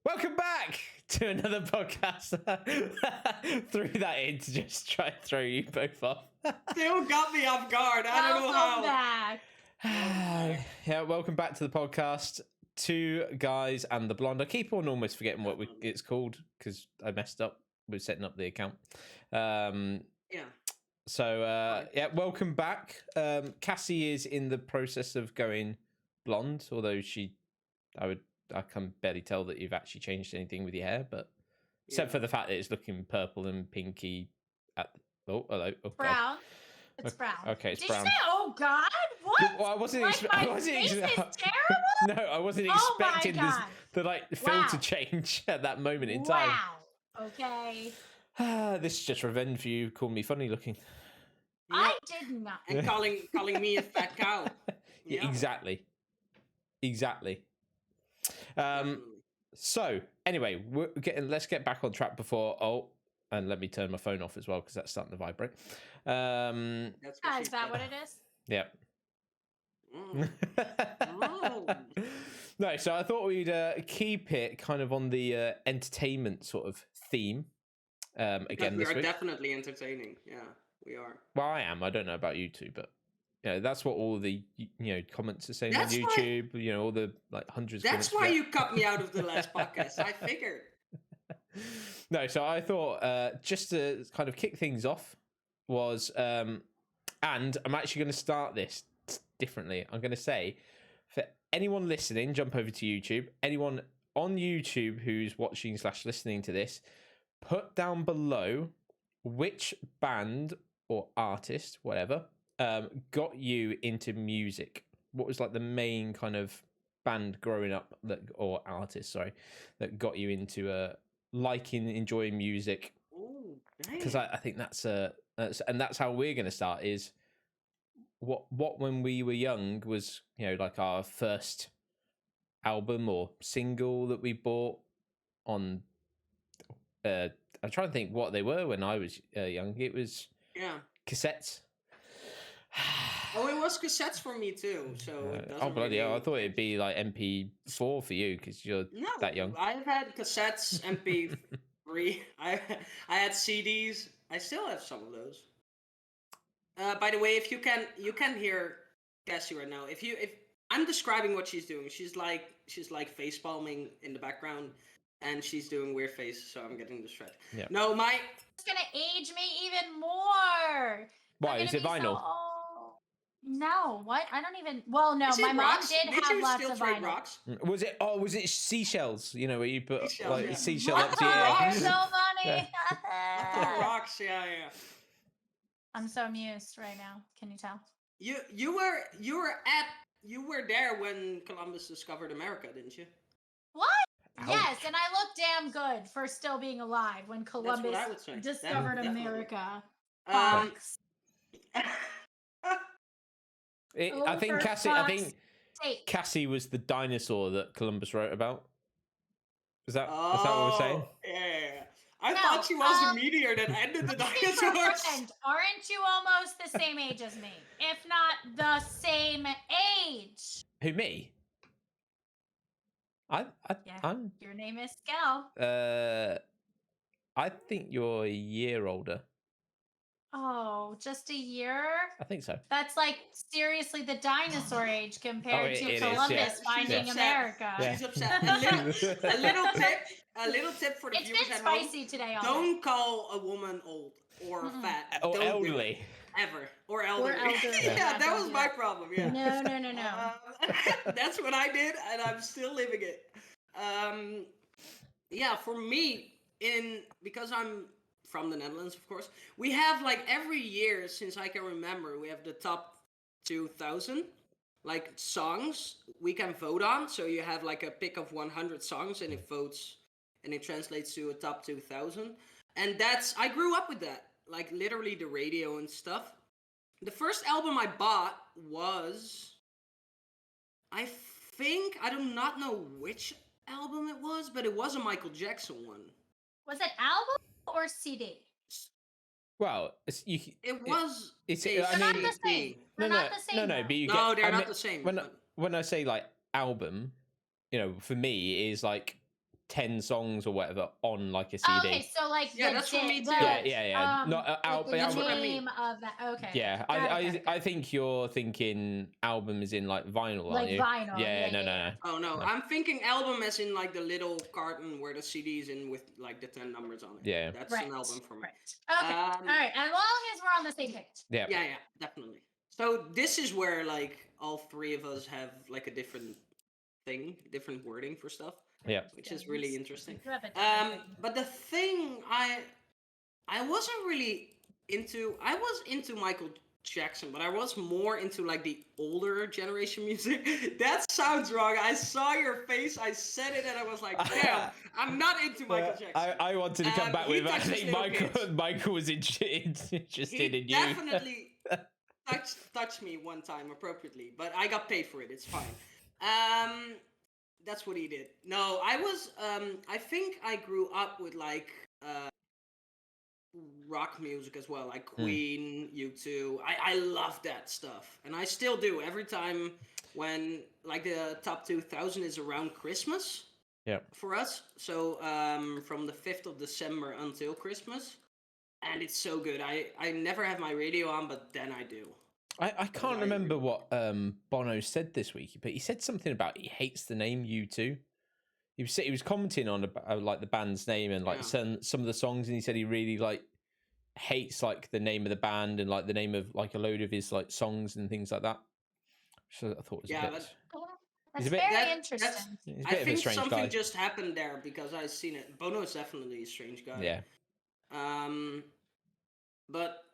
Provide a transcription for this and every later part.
Welcome back to another podcast. Threw that in to just try and throw you both off. Still got me off guard. I don't know how. Back. Yeah, welcome back to the podcast. Two Guys and the Blonde. I keep on almost forgetting what it's called because I messed up with setting up the account. So welcome back. Cassie is in the process of going blonde, although I can barely tell that you've actually changed anything with your hair, but except for the fact that it's looking purple and pinky. Hello. Oh, brown. God. It's brown. Okay, it's Did brown. you say, "Oh God"? What? Well, I wasn't. My face is terrible. No, I wasn't Oh my expecting God. the filter change at that moment in time. Wow. Okay. This is just revenge for you calling me funny looking. I did not. And calling me a fat cow. Yeah, exactly. So anyway, let's get back on track before. And let me turn my phone off as well because that's starting to vibrate. Is that what it is? Yeah. No, so I thought we'd keep it kind of on the entertainment sort of theme. Again, we are definitely entertaining. Yeah, we are. Well, I am. I don't know about you two, but that's what all the comments are saying on YouTube. All the hundreds. That's why you cut me out of the last podcast. I figured. No, so I thought just to kind of kick things off was, and I'm actually going to start this differently. I'm going to say, for anyone listening, jump over to YouTube. Anyone on YouTube who's watching / listening to this, put down below which band or artist, whatever, got you into music. What was like the main kind of band growing up or artist, that got you into liking, enjoying music? Because I think that's how we're going to start. Is what when we were young was like our first album or single that we bought on. I'm trying to think what they were when I was young. It was cassettes. Oh, it was cassettes for me too. So bloody hell! I thought it'd be like MP4 for you because you're that young. I've had cassettes, MP3. I had CDs. I still have some of those. By the way, if you can hear Cassie right now. If I'm describing what she's doing, she's like face palming in the background, and she's doing weird faces. So I'm getting distracted. Yeah. No, It's gonna age me even more. Why is it vinyl? No, what? I don't even. Well, no, my mom did have lots of vinyl. Rocks? Was it? Oh, was it seashells? Where you put seashell up to your ear. You're so funny. Rocks, yeah. I'm so amused right now. Can you tell? You were there when Columbus discovered America, didn't you? What? Ouch. Yes, and I look damn good for still being alive when Columbus discovered America. I think Cassie was the dinosaur that Columbus wrote about. Is that what we're saying? Yeah. I thought she was the meteor that ended the dinosaurs. Aren't you almost the same age as me? If not the same age. Who, me? I'm. Your name is Skel. I think you're a year older. Oh, just a year? I think so. That's like seriously the dinosaur age compared to Columbus finding America. She's upset. A little tip for the viewers at home. It's been spicy today. Don't call a woman old or fat. Or elderly. Ever. Or elderly. Yeah, that was my problem. Yeah. No. That's what I did, and I'm still living it. For me, because I'm from the Netherlands, of course, we have like every year since I can remember, we have the top 2000 like songs we can vote on. So you have like a pick of 100 songs, and it votes, and it translates to a top 2000. And I grew up with that, like literally the radio and stuff. The first album I bought was, I do not know which album it was, but it was a Michael Jackson one. Was it album or CD? Well, It's not the same. No, but you get. They're not the same. When I say like album, for me it is like 10 songs or whatever on like a CD. Oh, okay, so like that's what me too. Yeah. Not that's what I mean. Of that. Okay. Yeah, I think you're thinking album is in like vinyl, like aren't you? Vinyl. Yeah, no. Oh no, I'm thinking album as in like the little carton where the CD's in with like the 10 numbers on it. Yeah, that's an album for me. Right. Okay. All right. As long as we're on the same page. Yeah, definitely. So this is where like all three of us have like a different different wording for stuff. Yeah, which is really interesting. But the thing I wasn't really into. I was into Michael Jackson, but I was more into like the older generation music. That sounds wrong. I saw your face. I said it, and I was like, "Damn, I'm not into Michael Jackson." I wanted to come back with. I think Michael was interested in you. Definitely touched me one time appropriately, but I got paid for it. It's fine. That's what he did. No, I was. I think I grew up with like rock music as well, like Queen, U2. I love that stuff, and I still do. Every time when like the top 2000 is around Christmas. Yeah. For us, so from the 5th of December until Christmas, and it's so good. I never have my radio on, but then I do. I can't remember what Bono said this week, but he said something about he hates the name U2. He was commenting on like the band's name and like some of the songs, and he said he really like hates like the name of the band and like the name of like a load of his like songs and things like that. So I thought it was that's very interesting. I think something just happened there because I've seen it. Bono is definitely a strange guy. Yeah. But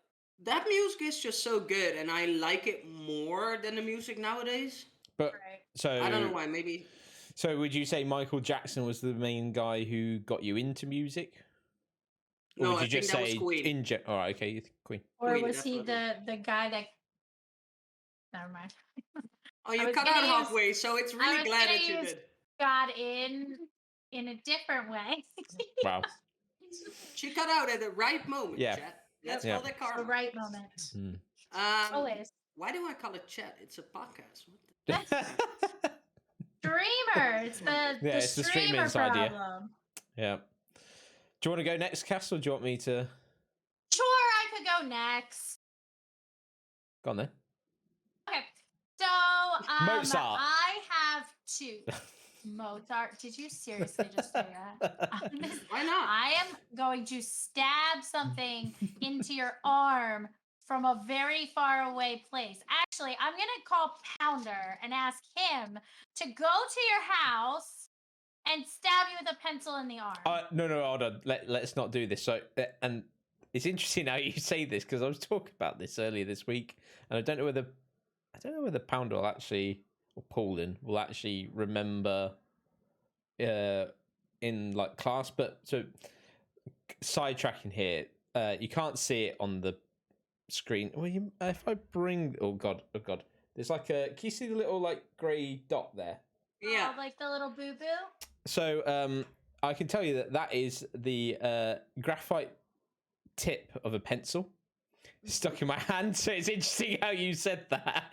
that music is just so good, and I like it more than the music nowadays. But so I don't know why. Maybe. So would you say Michael Jackson was the main guy who got you into music? Or no, would you I just think say that was Queen. All right, okay, Queen. Or was definitely. He the guy that? Never mind. Oh, you cut out halfway, so it's really glad that you did. Got in a different way. Wow. She cut out at the right moment, yeah. Chat. Let's call that karma. The right moment. Always. Why do I call it chat? It's a podcast. Streamer. It's the streamer problem. Idea. Yeah. Do you want to go next, Cass, or do you want me to? Sure, I could go next. Go on then. Okay. So Mozart. I have two. Mozart. Did you seriously just say that? Why not? I am going to stab something into your arm from a very far away place. Actually, I'm going to call Pounder and ask him to go to your house and stab you with a pencil in the arm. No, hold on. Let's not do this. So, and it's interesting how you say this because I was talking about this earlier this week, and I don't know whether Pounder will actually, or Paulin will actually remember in like class. But so sidetracking here, you can't see it on the screen. Well, if I bring, oh god, there's like can you see the little like grey dot there? Yeah, like the little boo boo. So I can tell you that is the graphite tip of a pencil stuck in my hand. So it's interesting how you said that.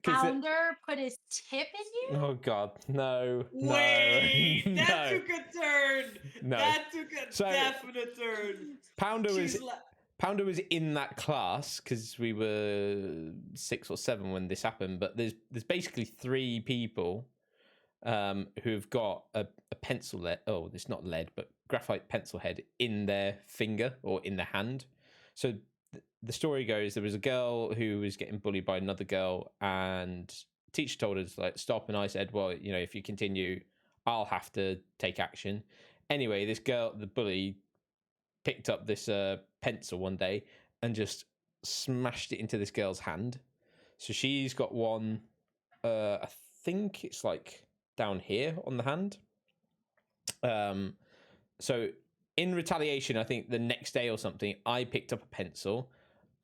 Pounder put his tip in you? Oh god, no. Wait, no. That took a turn. No. That took a definite turn. Pounder was in that class because we were 6 or 7 when this happened. But there's basically 3 people who've got a pencil lead. Oh, it's not lead, but graphite pencil head in their finger or in their hand. So the story goes, there was a girl who was getting bullied by another girl, and teacher told us like stop, and I said, well, you know, if you continue, I'll have to take action. Anyway, this girl, the bully, picked up this pencil one day and just smashed it into this girl's hand. So she's got one, I think it's like down here on the hand. So in retaliation, I think the next day or something, I picked up a pencil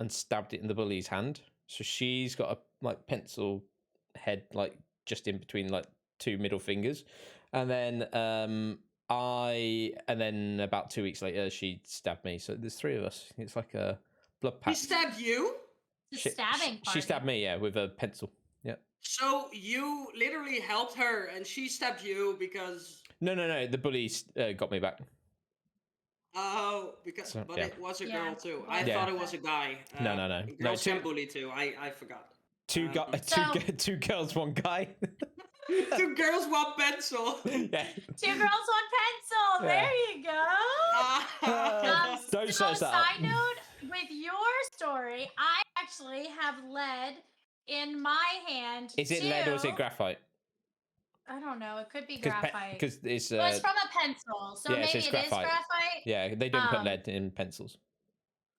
and stabbed it in the bully's hand. So she's got a like pencil head like just in between like 2 middle fingers, and then about 2 weeks later she stabbed me. So there's 3 of us. It's like a blood pact. He stabbed you? The stabbing part. She stabbed me, yeah, with a pencil. Yeah. So you literally helped her, and she stabbed you because No. The bullies got me back. because So, but yeah. it was a Yeah, girl too. it I was thought a it was a guy. No. Girls two can bully too. I forgot. two, So- two girls, one guy. 2 girls, 1 pencil. Yeah. 2 girls, 1 pencil. Yeah. There you go. Don't So, search that up. side note, with your story, I actually have lead in my hand. Is it lead or is it graphite? I don't know. It could be graphite. Because it's Well, it's from a pencil, so yeah, maybe it's it is graphite. graphite. Yeah, they don't put lead in pencils.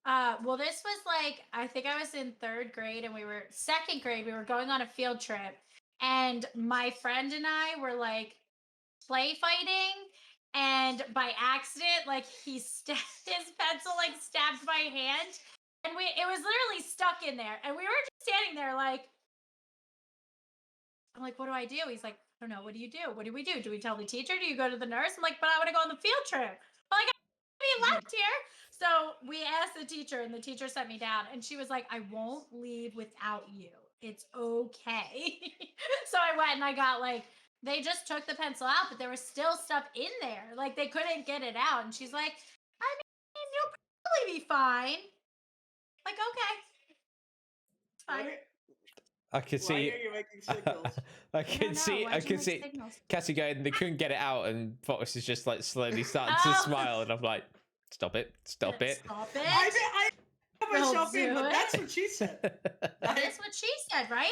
Well, this was like, I think I was in 3rd grade and 2nd grade. We were going on a field trip, and my friend and I were like play fighting, and by accident, like his pencil like stabbed my hand, and it was literally stuck in there, and we were just standing there like, I'm like, what do I do? He's like, I don't know. What do you do? What do we do? Do we tell the teacher? Do you go to the nurse? I'm like, but I want to go on the field trip. Well, I got to be left here. So we asked the teacher, and the teacher sent me down, and she was like, I won't leave without you. It's okay. So I went and I got like, they just took the pencil out, but there was still stuff in there. Like they couldn't get it out. And she's like, I mean, you'll probably be fine. Like, okay. It's fine. I could Why see. are you making signals? I can see. I can see Cassie going. They couldn't get it out, and Fox is just like slowly starting to smile, and I'm like, "Stop it! Stop it!" Stop it. I myself in, do but it. that's what she said. That's what she said, right?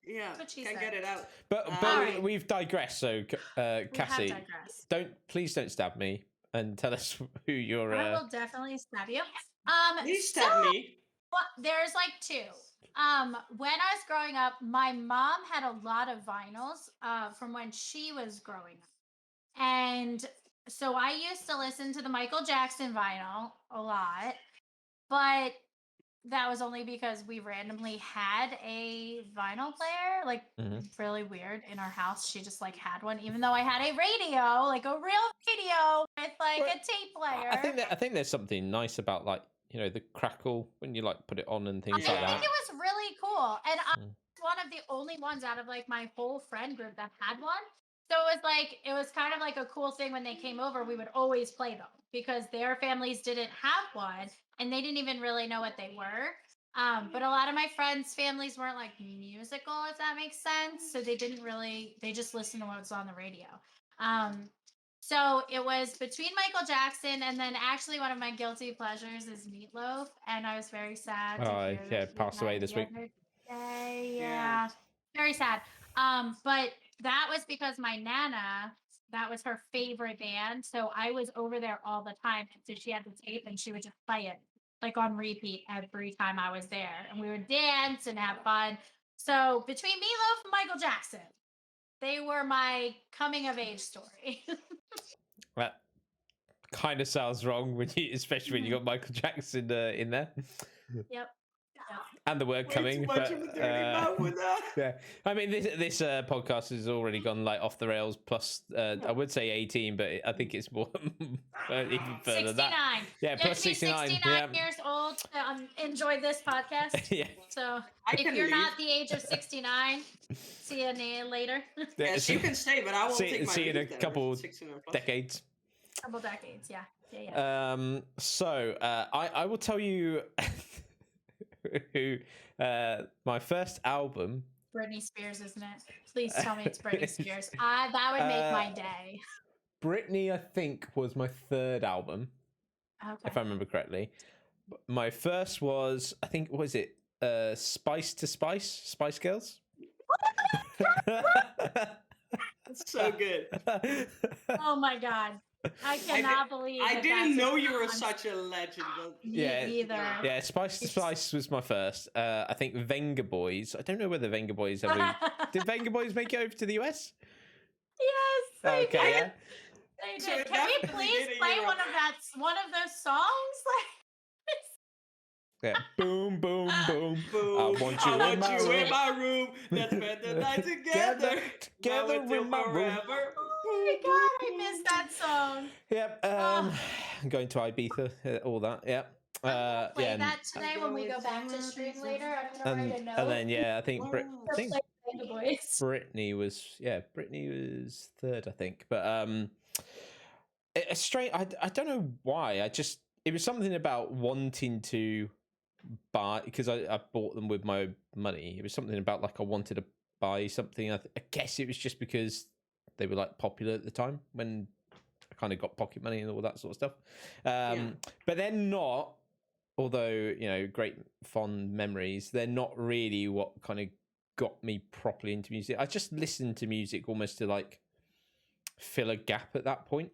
Yeah, That's what she can't said. get it out. But Alright. we've digressed. So Cassie, We have digressed. please don't stab me, and tell us who you're. I will definitely stab you. Please stab me. Well, there's like 2. When I was growing up, my mom had a lot of vinyls from when she was growing up. And so I used to listen to the Michael Jackson vinyl a lot, but that was only because we randomly had a vinyl player, like really weird in our house. She just like had one, even though I had a radio, like a real radio with like a tape player. I think there's something nice about like the crackle when you like put it on and things like that. I think it was really cool, and I was one of the only ones out of like my whole friend group that had one. So it was kind of like a cool thing when they came over. We would always play them because their families didn't have one, and they didn't even really know what they were. But a lot of my friends' families weren't like musical, if that makes sense. So they just listened to what was on the radio. So it was between Michael Jackson and then actually one of my guilty pleasures is Meatloaf, and I was very sad. To hear that passed away this week. Yeah, very sad. But that was because my Nana, that was her favorite band, so I was over there all the time. So she had the tape, and she would just play it like on repeat every time I was there, and we would dance and have fun. So between Meatloaf and Michael Jackson, they were my coming of age story. That kind of sounds wrong especially when you got Michael Jackson in there. Yep. And the word Way coming. too much of a dirty mouth with that. Yeah, I mean this podcast has already gone like off the rails. Plus, I would say 18, but I think it's more even further 69. than that. Yeah, plus 69. 69 years old to enjoy this podcast. Yeah. So I if can you're leave. not the age of 69, see you later. Yes, you can stay, but I won't take my see you in a leave then. couple 69 plus. decades. Couple decades, yeah. So I will tell you who my first album. Britney Spears, isn't it? Please tell me it's Britney Spears. That would make my day. Britney, I think, was my third album, if I remember correctly. My first was, I think, was it Spice Girls? That's so good. Oh my god. I cannot believe I that didn't that's know what you were I'm- such a legend. But... Me either. Yeah, Spice was my first. I think Venga Boys. I don't know whether Venga Boys ever... Did Venga Boys make it over to the US? Yes, they Okay, did. yeah. They So did. it Can we definitely please did in play Europe. one of those songs? Yeah. Boom, boom, boom. Boom. I want you in my room. in my room. Let's spend the night together. Together Now in my room. forever. Oh my god, I missed that song. Yep. Going to Ibiza, all that. Yep. Play yeah. that today when we go back to stream later. I'm gonna write a note. And then I think Wow. I think Play the boys. Brittany was third, I think. But it's straight. I don't know why. It was something about wanting to buy, because I bought them with my money. It was something about like I wanted to buy something. I guess it was just because they were like popular at the time when I kind of got pocket money and all that sort of stuff. But they're not. Although, great fond memories, they're not really what kind of got me properly into music. I just listened to music almost to like fill a gap at that point.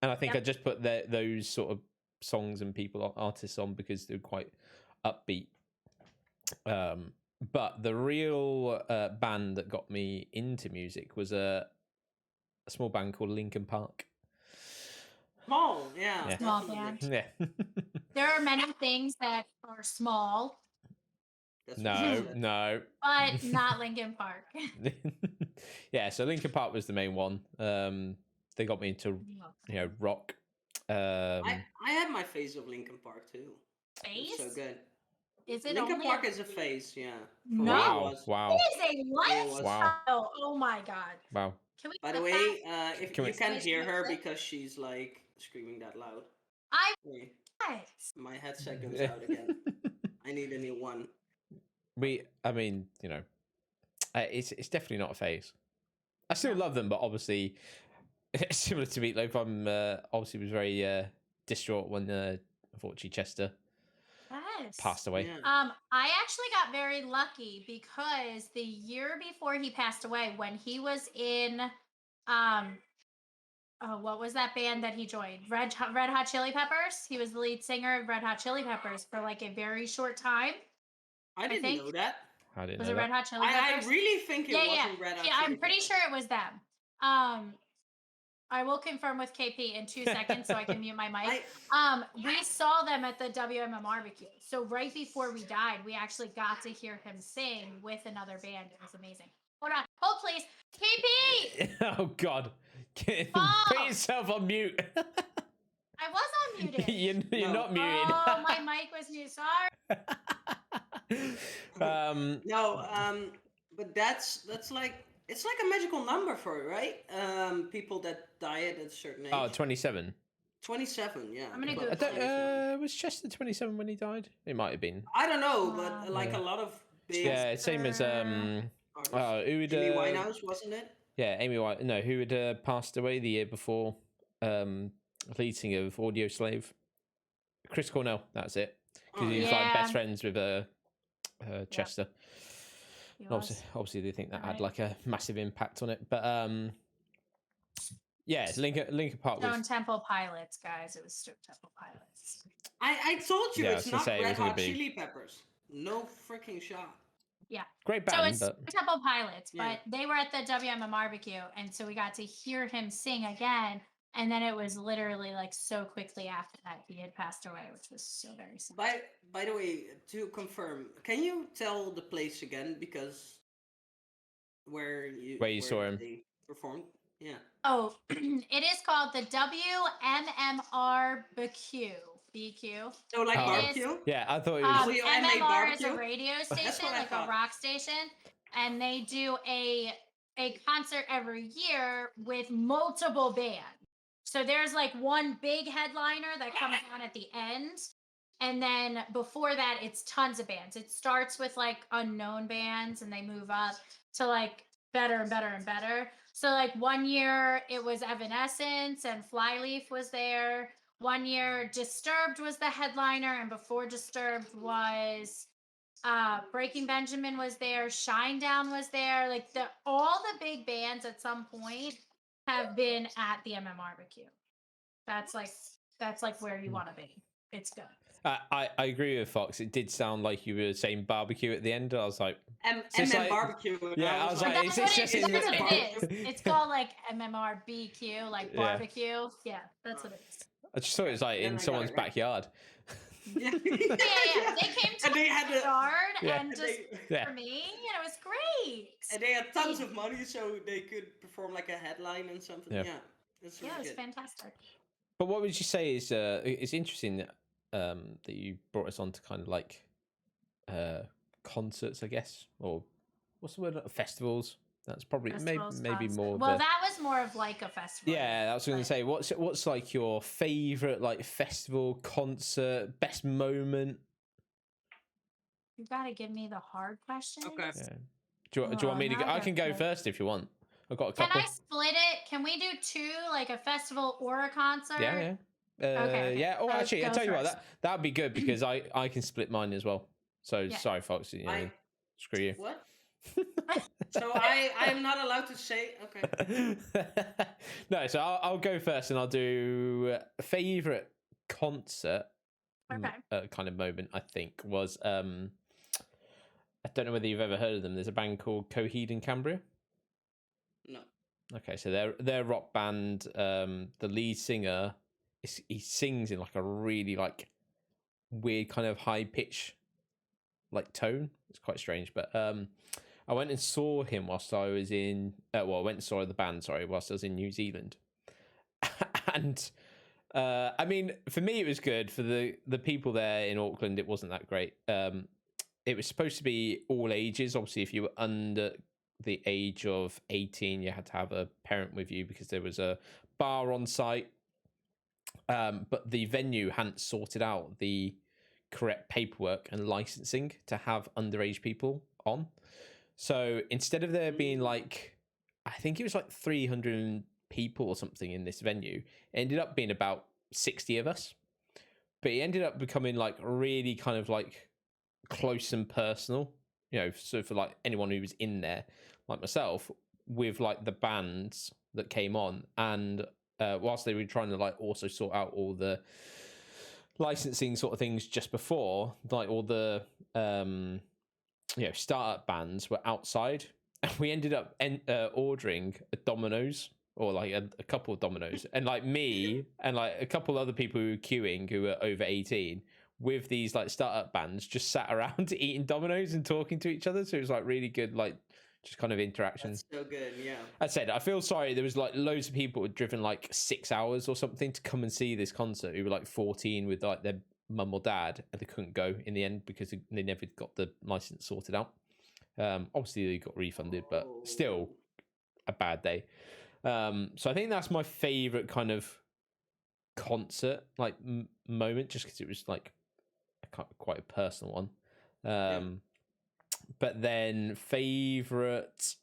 And I think I just put those sort of songs and artists on because they're quite upbeat. But the real band that got me into music was a small band called Linkin Park. Small, yeah. Small band. Yeah. There are many things that are small, No. but not Linkin Park. Yeah, so Linkin Park was the main one. They got me into rock. I had my phase of Linkin Park too. Phase? So good. Is it Linkin only Park is a phase, yeah. No. Wow. It is a life. Wow. Oh my god. Wow. Can we By the put way, that? if Can you we- can't hear her Switch because she's like screaming that loud. Wait, What? my headset goes out again. I need a new one. It's definitely not a phase. I still love them, but obviously, similar to Meatloaf, I'm obviously was very distraught when unfortunately Chester passed away. Yeah. I actually got very lucky because the year before he passed away, when he was in what was that band that he joined? Red Hot Chili Peppers. He was the lead singer of Red Hot Chili Peppers for like a very short time. I didn't know that. I didn't Was know it that. Red Hot Chili Peppers? I really think it wasn't Red Hot Yeah, Chili I'm pretty Peppers. sure it was them. I will confirm with KP in 2 seconds so I can mute my mic. We saw them at the WMM barbecue. So right before we died, we actually got to hear him sing with another band. It was amazing. Hold on. Hold please. KP! Oh God. Put yourself on mute. I was unmuted. You're not muted. Oh, my mic was muted. Sorry. But that's like, it's like a magical number for it, right? People that die at a certain age. Oh, 27. 27, yeah. I'm gonna go. Was Chester 27 when he died? It might have been. I don't know, but like a lot of big. Yeah, same as who would Amy Winehouse, wasn't it? Yeah, Amy Winehouse. No, who had passed away the year before? Lead singer of Audio Slave, Chris Cornell. That's it. Because he was like best friends with Chester. Obviously, they think that had like a massive impact on it. But yeah, Linkin Park was Stone Temple Pilots, guys. It was Stone Temple Pilots. I told you it's not Red Hot be... Chili Peppers. No freaking shot. Yeah. Great band. So it's Stone Temple Pilots, but they were at the WMM barbecue, and so we got to hear him sing again. And then it was literally like so quickly after that he had passed away, which was so very sad. By the way, to confirm, can you tell the place again, because where you saw him performed? Yeah. Oh, it is called the WMMR BQ. So like barbecue? Yeah, I thought it was MMR is a radio station, like a rock station, and they do a concert every year with multiple bands. So there's like one big headliner that comes on at the end. And then before that, it's tons of bands. It starts with like unknown bands and they move up to like better and better and better. So like one year it was Evanescence and Flyleaf was there. One year Disturbed was the headliner. And before Disturbed was Breaking Benjamin was there. Shinedown was there. Like all the big bands at some point have been at the barbecue. That's like where you want to be. It's good. I agree with Fox. It did sound like you were saying barbecue at the end. I was like, barbecue. Yeah, I was like, is this just in the... It's called like MMRBQ, like barbecue. Yeah, that's what it is. I just thought it was like in someone's backyard. Yeah. They came to the yard and just for me, and it was great. And they had tons of money, so they could perform like a headline and something. Yeah, it was fantastic. But what would you say is it's interesting that you brought us on to kind of like concerts, I guess, or what's the word? Festivals. That's probably Festivals, maybe concerts. more. Of Well, a, that was more of like a festival. yeah, that's what I was going to say. What's like your favorite like festival, concert, best moment? You gotta give me the hard questions. Okay. Yeah. Do you want me to go? I can go first if you want. I've got a Can couple. I split it? Can we do two, like a festival or a concert? Yeah, yeah. Okay. Yeah. Oh, actually, I go tell you what, first. that'd be good because I can split mine as well. So Yeah. sorry, folks. You know, screw you. What? So I am not allowed to say. Okay. No, so I'll go first, and I'll do favorite concert. Okay. Kind of moment I think was I don't know whether you've ever heard of them. There's a band called Coheed in Cambria. No. Okay, so they're a rock band. The lead singer, he sings in like a really like weird kind of high pitch like tone. It's quite strange, but I went and saw him whilst I was in. I went and saw the band. Sorry, whilst I was in New Zealand, and I mean, for me, it was good. For the people there in Auckland, it wasn't that great. It was supposed to be all ages. Obviously, if you were under the age of 18, you had to have a parent with you because there was a bar on site. But the venue hadn't sorted out the correct paperwork and licensing to have underage people on. So instead of there being like, I think it was like 300 people or something in this venue, it ended up being about 60 of us. But it ended up becoming like really kind of like close and personal, you know, so for like anyone who was in there, like myself, with like the bands that came on. And whilst they were trying to like also sort out all the licensing sort of things just before, like all the startup bands were outside, and we ended up ordering a Domino's or like a couple of Domino's, and like me and like a couple other people who were queuing who were over 18 with these like startup bands just sat around eating Domino's and talking to each other. So it was like really good, like just kind of interaction. That's so good, yeah. I said, I feel sorry. There was like loads of people who had driven like 6 hours or something to come and see this concert who were like 14 with like their mum or dad, and they couldn't go in the end because they never got the license sorted out. Obviously they got refunded, but still a bad day. So I think that's my favorite kind of concert like moment, just because it was like quite a personal one. But then favorite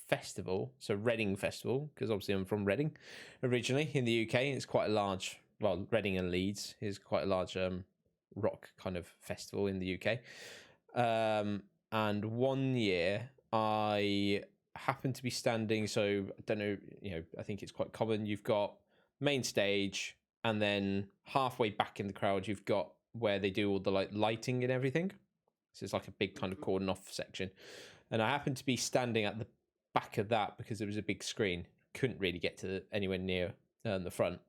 festival, so Reading Festival, because obviously I'm from Reading originally in the UK. It's quite a large, well, Reading and Leeds is quite a large rock kind of festival in the UK. And one year I happened to be standing, so I don't know, I think it's quite common. You've got main stage, and then halfway back in the crowd, you've got where they do all the like lighting and everything. So it's like a big kind of cordon off section. And I happened to be standing at the back of that because there was a big screen. Couldn't really get to anywhere near the front.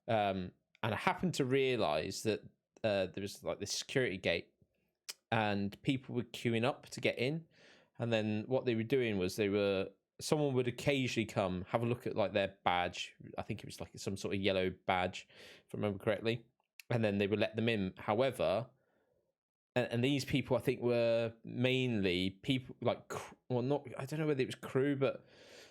And I happened to realise that there was like this security gate, and people were queuing up to get in. And then what they were doing was someone would occasionally come have a look at like their badge. I think it was like some sort of yellow badge, if I remember correctly. And then they would let them in. However, and these people I think were mainly people like, well, not, I don't know whether it was crew, but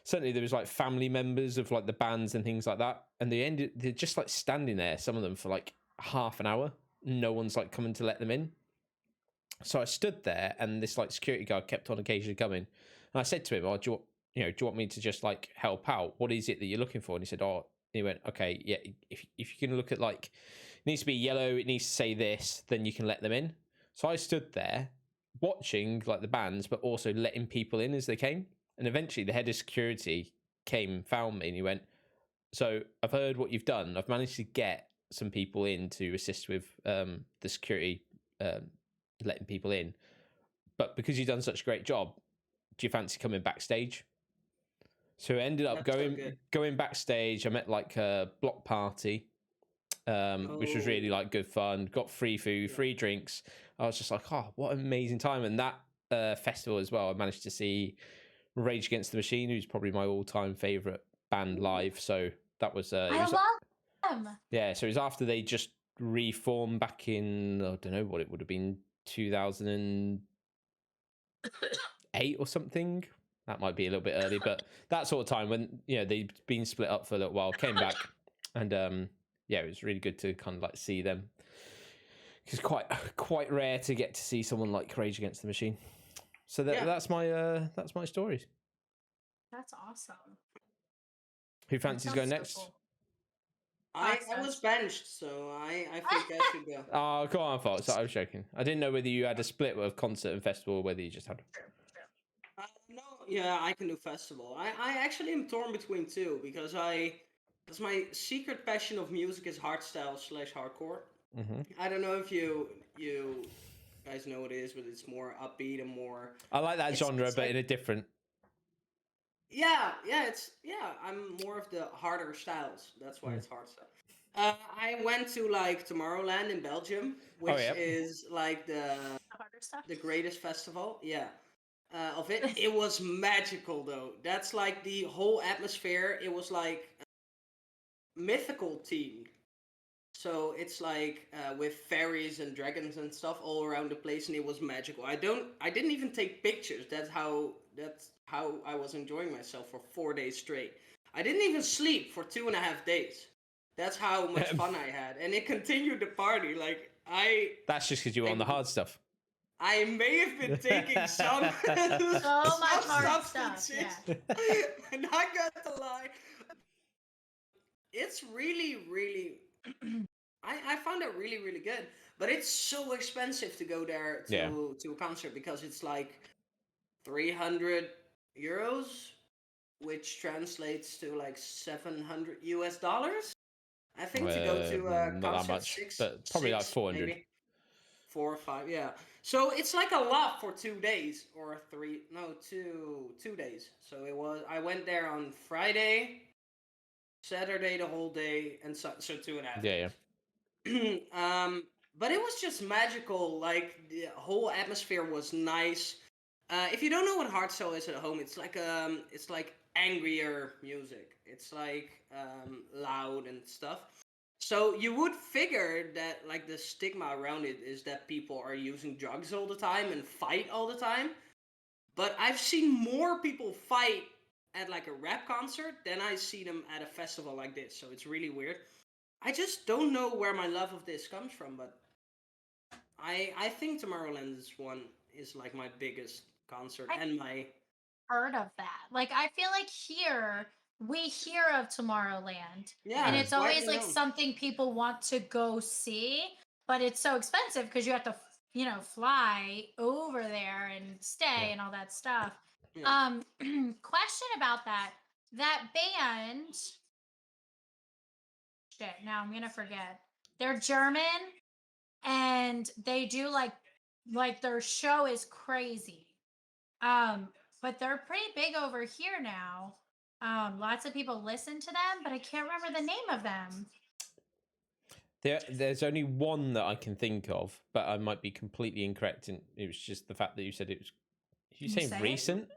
certainly there was like family members of like the bands and things like that. And they're just like standing there, some of them for like half an hour. No one's like coming to let them in. So I stood there, and this like security guard kept on occasionally coming. And I said to him, do you want me to just like help out? What is it that you're looking for? And he said, he went, okay, yeah, if you can look at like, it needs to be yellow, it needs to say this, then you can let them in. So I stood there watching like the bands, but also letting people in as they came. And eventually the head of security came, found me, and he went, so I've heard what you've done. I've managed to get some people in to assist with the security, letting people in. But because you've done such a great job, do you fancy coming backstage? So I ended up going backstage. I met like a block party, which was really like good fun. Got free food, free drinks. I was just like, oh, what an amazing time. And that festival as well, I managed to see Rage Against the Machine, who's probably my all-time favorite band live. So that was I love them. Yeah, so it was after they just reformed back in, I don't know what it would have been, 2000 and 8 or something. That might be a little bit early, but that sort of time when they'd been split up for a little while, came back, and it was really good to kind of like see them. It's quite rare to get to see someone like Rage Against the Machine. So that's my stories. That's awesome. Who fancies going next? Cool. I was benched, so I think I should go. Oh, go on, Fox. I was joking. I didn't know whether you had a split of concert and festival or whether you just had. No, yeah, I can do festival. I actually am torn between two because my secret passion of music is hardstyle / hardcore. Mm-hmm. I don't know if you guys know what it is, but it's more upbeat and more. I like that genre, but in a different. Yeah, I'm more of the harder styles. That's why it's hardstyle. I went to like Tomorrowland in Belgium, which is like the greatest festival. Yeah. Of it. It was magical though. That's like the whole atmosphere. It was like mythical themed. So it's like with fairies and dragons and stuff all around the place, and it was magical. I didn't even take pictures. That's how I was enjoying myself for 4 days straight. I didn't even sleep for 2.5 days. That's how much fun I had, and it continued the party. Like That's just because you were on the hard stuff. I may have been taking some much hard stuff. Yeah. And I got to lie. It's really, really. I found it really, really good, but it's so expensive to go there to a concert because it's like 300 euros, which translates to like $700 US. I think to go to a concert, not that much, but probably like 400. Maybe 4 or 5, yeah. So it's like a lot for 2 days or 3. No, 2 days. So I went there on Friday, Saturday the whole day, and so 2.5 days. Yeah. But it was just magical. Like the whole atmosphere was nice. If you don't know what hardstyle is at home, it's like angrier music. It's like loud and stuff. So you would figure that like the stigma around it is that people are using drugs all the time and fight all the time. But I've seen more people fight at like a rap concert than I see them at a festival like this. So it's really weird. I just don't know where my love of this comes from, but I think Tomorrowland's one is like my biggest concert and my heard of that. Like I feel like here we hear of Tomorrowland. Yeah. And it's always like something people want to go see, but it's so expensive because you have to, fly over there and stay and all that stuff. Yeah. Question about that. That band shit, now I'm gonna forget. They're German and they do like their show is crazy. But they're pretty big over here now. Lots of people listen to them, but I can't remember the name of them. There's only one that I can think of, but I might be completely incorrect. And it was just the fact that you said it was. Did you say recent?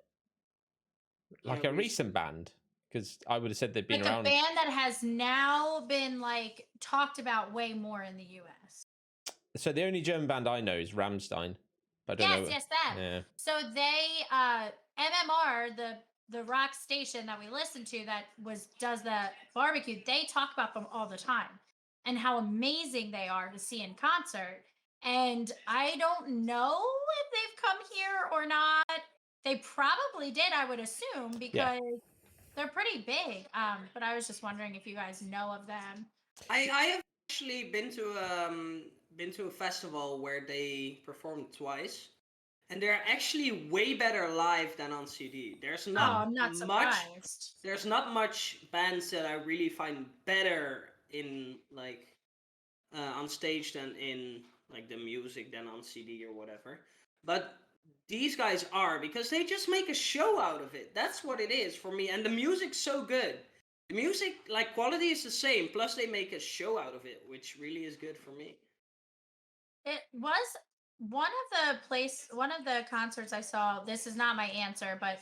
Like a recent band? Because I would have said they've been around. Like a band that has now been like talked about way more in the US. So the only German band I know is Rammstein. But I don't know. Yes, that. Yeah. So they MMR, the rock station that we listen to that does the barbecue, they talk about them all the time and how amazing they are to see in concert. And I don't know if they've come here or not. They probably did, I would assume, because they're pretty big. But I was just wondering if you guys know of them. I have actually been to a festival where they performed twice. And they're actually way better live than on CD. There's not I'm not surprised. There's not much bands that I really find better in like on stage than in like the music than on CD or whatever. But these guys are, because they just make a show out of it. That's what it is for me. And the music's so good. The music like quality is the same. Plus they make a show out of it, which really is good for me. It was one of the concerts I saw, this is not my answer, but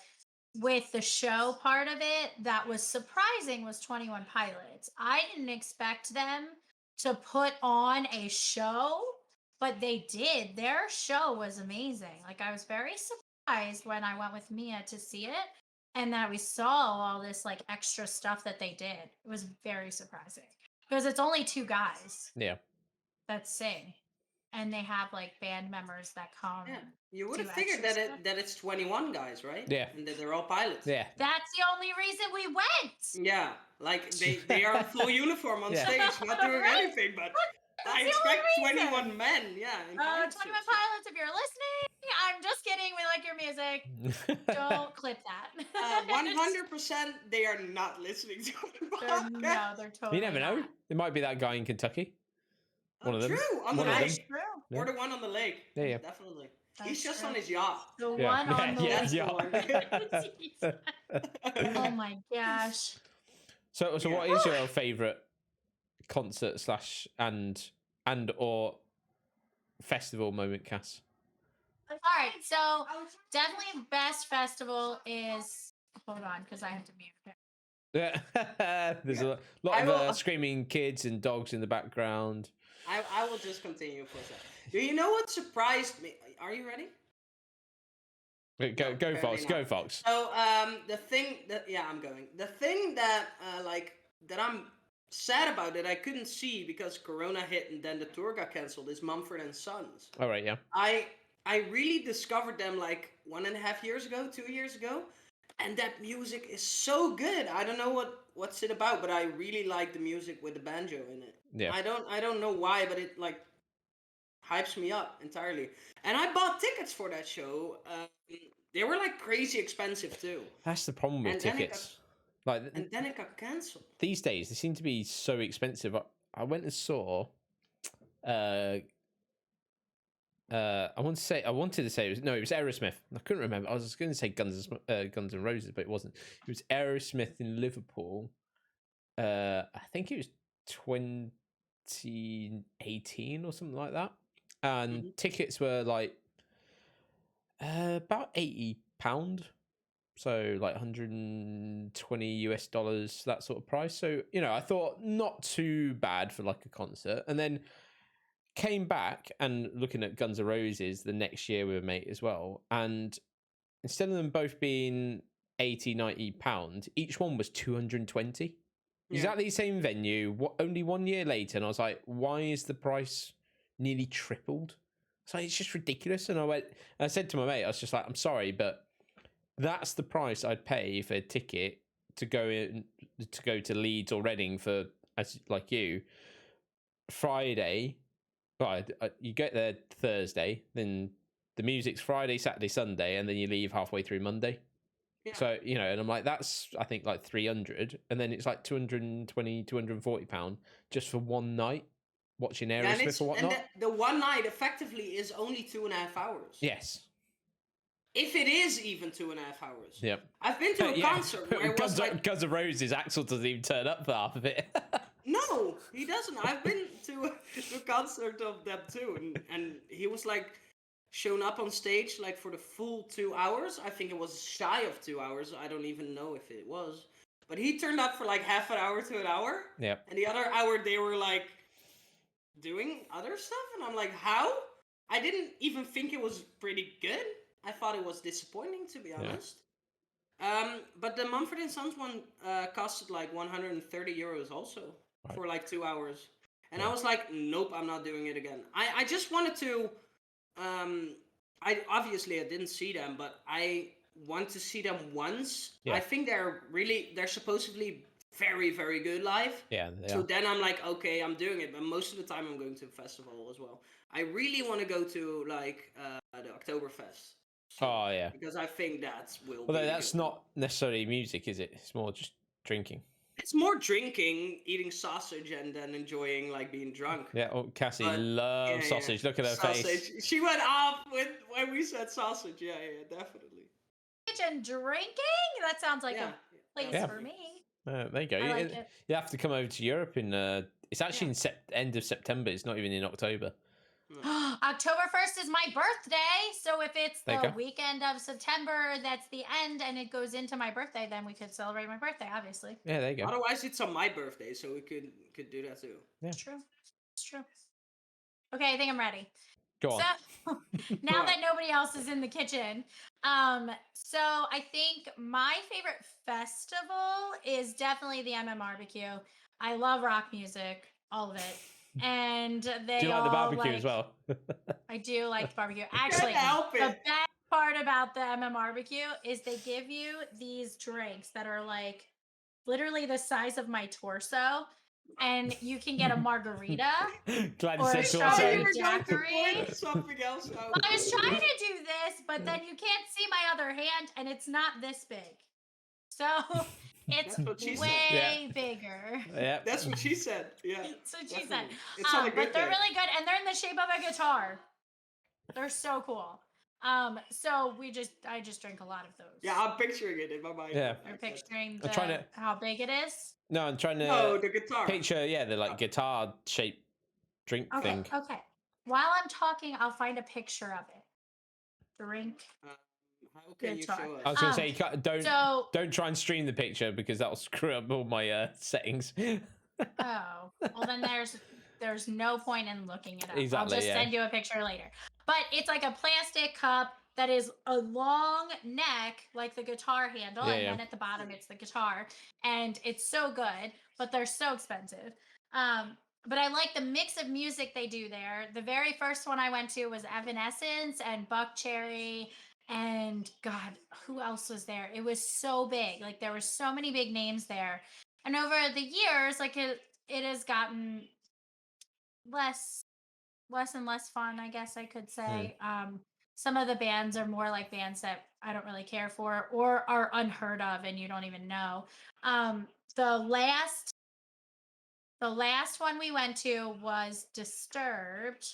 with the show part of it that was surprising was 21 Pilots. I didn't expect them to put on a show, but they did. Their show was amazing. Like I was very surprised surprised when I went with Mia to see it, and that we saw all this like extra stuff that they did. It was very surprising because it's only two guys Yeah. that sing, and they have like band members that come. Yeah, you would do have figured extra that stuff. that it's 21 guys, right? Yeah. And that they're all pilots. Yeah. That's the only reason we went. Yeah, like they are in full uniform on Yeah. stage, not doing Right? anything, but That's I the only expect reason. 21 men, yeah. In 21 pilot suits. pilots, if you're listening, I'm just kidding. We like your music. Don't clip that. 100% they are not listening to the podcast. No, they're totally You never know. not. It might be that guy in Kentucky. One of them. True, on the One of them. lake. True. Or the one on the lake. Yeah, yeah. Definitely. That's He's just true. on his yacht. The Yeah. one on the Yeah, list. yeah. Oh my gosh. So Yeah. what is your favorite concert / and or festival moment, Cass? All right, so definitely best festival is. Hold on, because I have to mute it. Yeah. There's a lot I of will- screaming kids and dogs in the background. I will just continue for a second. Do you know what surprised me? Are you ready? Go apparently Fox, not. go Fox. So the thing that I'm going. The thing that that I'm sad about that I couldn't see because Corona hit and then the tour got cancelled is Mumford and Sons. All right, yeah. I really discovered them like 1.5 years ago, 2 years ago, and that music is so good. I don't know what's it about, but I really like the music with the banjo in it. Yeah. I don't know why, but it like hypes me up entirely. And I bought tickets for that show. They were like crazy expensive too. That's the problem with And then it tickets. Like And then it got cancelled. these days, they seem to be so expensive. I went and saw. I wanted to say it was Aerosmith. I couldn't remember. I was going to say Guns N' Roses, but it wasn't. It was Aerosmith in Liverpool. I think it was 2018 or something like that, and tickets were like about £80, so like $120 that sort of price. So I thought not too bad for like a concert, and then came back and looking at Guns N' Roses the next year with a mate as well, and instead of them both being 80-90 pounds, each one was 220. Exactly the same venue, only 1 year later, and I was like, why is the price nearly tripled? So it's just ridiculous. And I said to my mate, I was just like, I'm sorry, but that's the price I'd pay for a ticket to go to Leeds or Reading for, as like you, Friday. Right, you get there Thursday, then the music's Friday, Saturday, Sunday, and then you leave halfway through Monday. Yeah. So, and I'm like, that's, I think, like 300, and then it's like 220, 240 pound just for one night watching Aerosmith or whatnot. And the one night effectively is only 2.5 hours. Yes. If it is even 2.5 hours. Yep. I've been to a concert where it was like... Guns N' Roses, Axl doesn't even turn up for half of it. No, he doesn't. I've been to a concert of them too, and he was like shown up on stage like for the full 2 hours. I think it was shy of 2 hours. I don't even know if it was, but he turned up for like half an hour to an hour. Yeah. And the other hour they were like doing other stuff, and I'm like, how? I didn't even think it was pretty good. I thought it was disappointing, to be honest. But the Mumford and Sons one costed like 130 euros also for like 2 hours. And I was like, nope, I'm not doing it again. I just wanted to, I didn't see them, but I want to see them once. Yeah. I think they're supposedly very, very good live. Yeah. So then I'm like, okay, I'm doing it. But most of the time I'm going to a festival as well. I really want to go to like the Oktoberfest. Oh, yeah. Because I think that will Although be that's good. not necessarily music, is it? It's more just drinking. It's more drinking, eating sausage, and then enjoying like being drunk. Yeah, Cassie But- loves yeah, sausage. Look at her sausage. face. She went off when we said sausage. Yeah, definitely. And drinking? That sounds like Yeah, a place Yeah. for me. There you go. I like it. You have to come over to Europe in. It's actually in end of September. It's not even in October. October 1st is my birthday, so if it's There you the go. weekend of September, that's the end, and it goes into my birthday, then we could celebrate my birthday, obviously. Yeah, there you go. Otherwise, it's on my birthday, so we could do that too. Yeah. It's true. It's true. Okay, I think I'm ready. Go on. So now that nobody else is in the kitchen, so I think my favorite festival is definitely the MMRBQ. I love rock music, all of it, and they Do you like the all barbecue as well? I do like the barbecue. Can't Actually, help the it. best part about the MMRBQ is they give you these drinks that are like literally the size of my torso, and you can get a margarita. Glad you Or said a I torso. thought you strawberry were going to daiquiri. point something else out. Well, I was trying to do this, but then you can't see my other hand, and it's not this big. So it's That's what she said. way bigger. Yeah. That's what she said. Yeah. That's what she said. Definitely. It's on a good But they're day. really good, and they're in the shape of a guitar. They're so cool. So I just drink a lot of those. Yeah, I'm picturing it in my mind. Yeah. You're picturing I'm trying to- how big it is. No, I'm trying to No, the guitar. picture, the like guitar shaped drink thing. Okay. While I'm talking, I'll find a picture of it. Drink. How can you Guitar. show us? I was gonna say, you can't, So don't try and stream the picture because that'll screw up all my settings. oh, well then there's no point in looking it up. I'll Exactly, just yeah. send you a picture later. But it's like a plastic cup that is a long neck, like the guitar handle, Yeah, and yeah. then at the bottom it's the guitar. And it's so good, but they're so expensive. But I like the mix of music they do there. The very first one I went to was Evanescence and Buck Cherry, and God, who else was there? It was so big. Like there were so many big names there. And over the years, like it has gotten less and less fun, I guess I could say. Some of the bands are more like bands that I don't really care for or are unheard of and you don't even know. The last one we went to was Disturbed,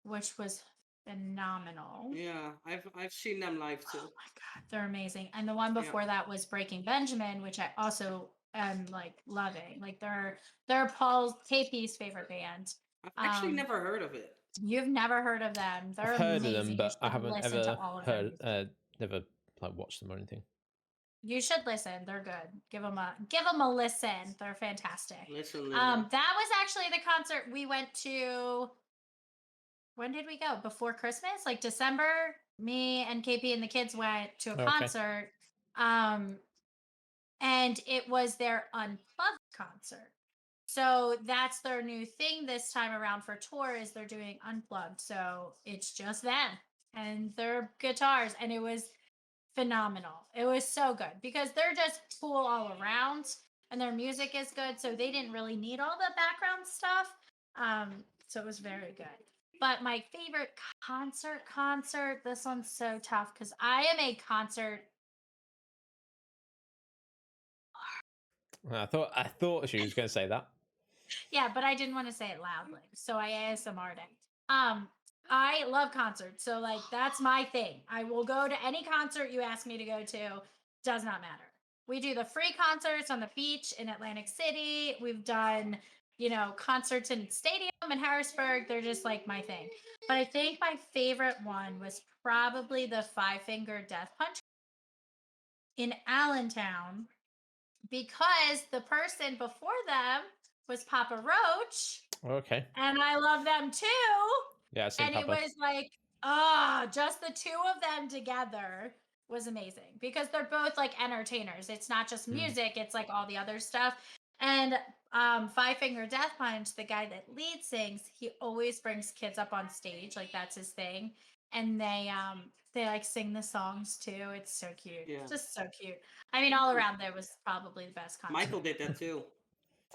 which was phenomenal. Yeah, I've seen them live too. Oh my god, they're amazing. And the one before that was Breaking Benjamin, which I also am like loving. Like they're Paul KP's favorite band. I've actually never heard of it. You've never heard of them. They're I've heard amazing. of them, You but I should haven't listen ever to all of them. heard, never like watched them or anything. You should listen. They're good. Give them a listen. They're fantastic. Listen, That was actually the concert we went to. When did we go? Before Christmas? Like December? Me and KP and the kids went to a concert. And it was their unplugged concert. So that's their new thing this time around for tour is they're doing unplugged. So it's just them and their guitars. And it was phenomenal. It was so good because they're just cool all around and their music is good. So they didn't really need all the background stuff. So it was very good. But my favorite concert, this one's so tough because I am a concert. I thought she was going to say that. Yeah, but I didn't want to say it loudly, so I ASMR'd it. I love concerts, so like that's my thing. I will go to any concert you ask me to go to. Does not matter. We do the free concerts on the beach in Atlantic City. We've done, concerts in stadium in Harrisburg. They're just like my thing. But I think my favorite one was probably the Five Finger Death Punch in Allentown because the person before them was Papa Roach. Okay. And I love them too. Yeah, And it was like, just the two of them together was amazing because they're both like entertainers. It's not just music, it's like all the other stuff. And Five Finger Death Punch, the guy that lead sings, he always brings kids up on stage, like that's his thing. And they like sing the songs too. It's so cute. Yeah. Just so cute. I mean, all around there was probably the best concert. Michael did that too.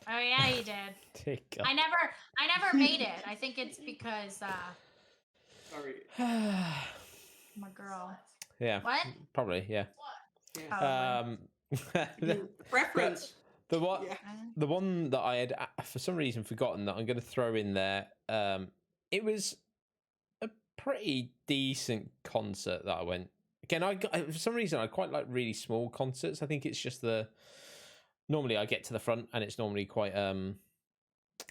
Oh yeah, he did. Take I never made it. I think it's because Sorry. I'm a girl. Yeah. What? Probably, yeah. Yeah. Preference. The one, Yeah. the one that I had for some reason forgotten that I'm going to throw in there. It was a pretty decent concert that I went. Again, for some reason I quite like really small concerts. I think it's just normally I get to the front and it's normally quite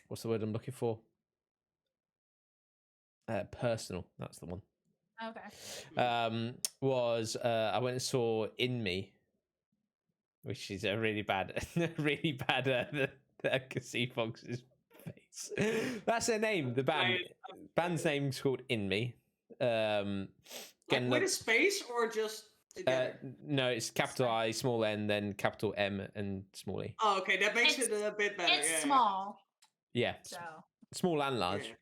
what's the word I'm looking for? Personal. That's the one. Okay. I went and saw In Me, which is a really bad, really bad. Cassie Fox is face. That's their name. The band's name's called In Me. Like with a space or just together? No, it's capital I, small N, then capital M and small E. Oh, okay, that makes it a bit better. It's small. Yeah. So Small and large. Yeah.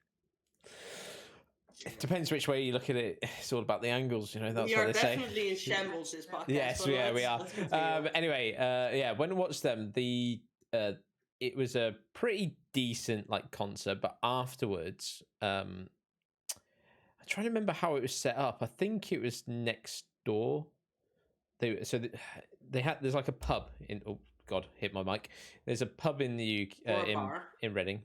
It depends which way you look at it. It's all about the angles, you know. That's We what are they say. definitely in shambles this podcast. Yes, but yeah, we are. let's continue. Anyway, yeah, when I watched them, it was a pretty decent like concert, but afterwards, I'm trying to remember how it was set up. I think it was next door. They had there's like a pub in. Oh God, hit my mic. There's a pub in the UK in Reading.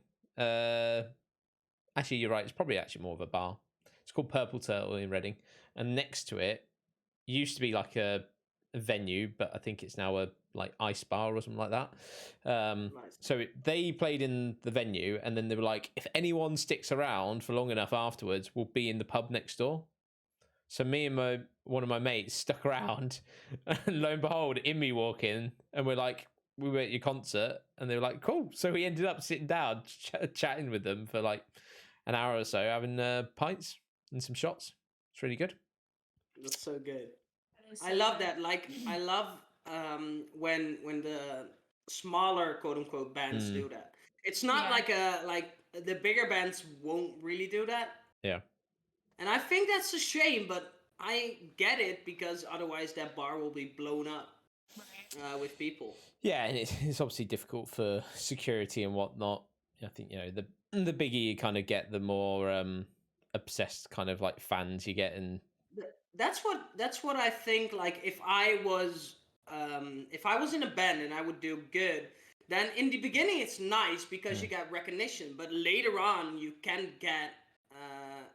Actually, you're right. It's probably actually more of a bar. It's called Purple Turtle in Reading, and next to it used to be like a venue, but I think it's now a like ice bar or something like that. Nice. So they played in the venue, and then they were like, if anyone sticks around for long enough afterwards, we'll be in the pub next door. So me and one of my mates stuck around, and lo and behold, me walk in, and we're like, we were at your concert, and they were like, cool. So we ended up sitting down, chatting with them for like an hour or so, having pints and some shots. It's really good. That's so good. I love that. Like, I love when the smaller quote unquote bands do that. It's not like the bigger bands won't really do that. Yeah. And I think that's a shame, but I get it because otherwise that bar will be blown up with people. Yeah, and it's obviously difficult for security and whatnot. I think, you know, the bigger you kind of get, the more obsessed kind of like fans you get, and that's what I think. Like if I was in a band and I would do good, then in the beginning it's nice because you get recognition, but later on you can get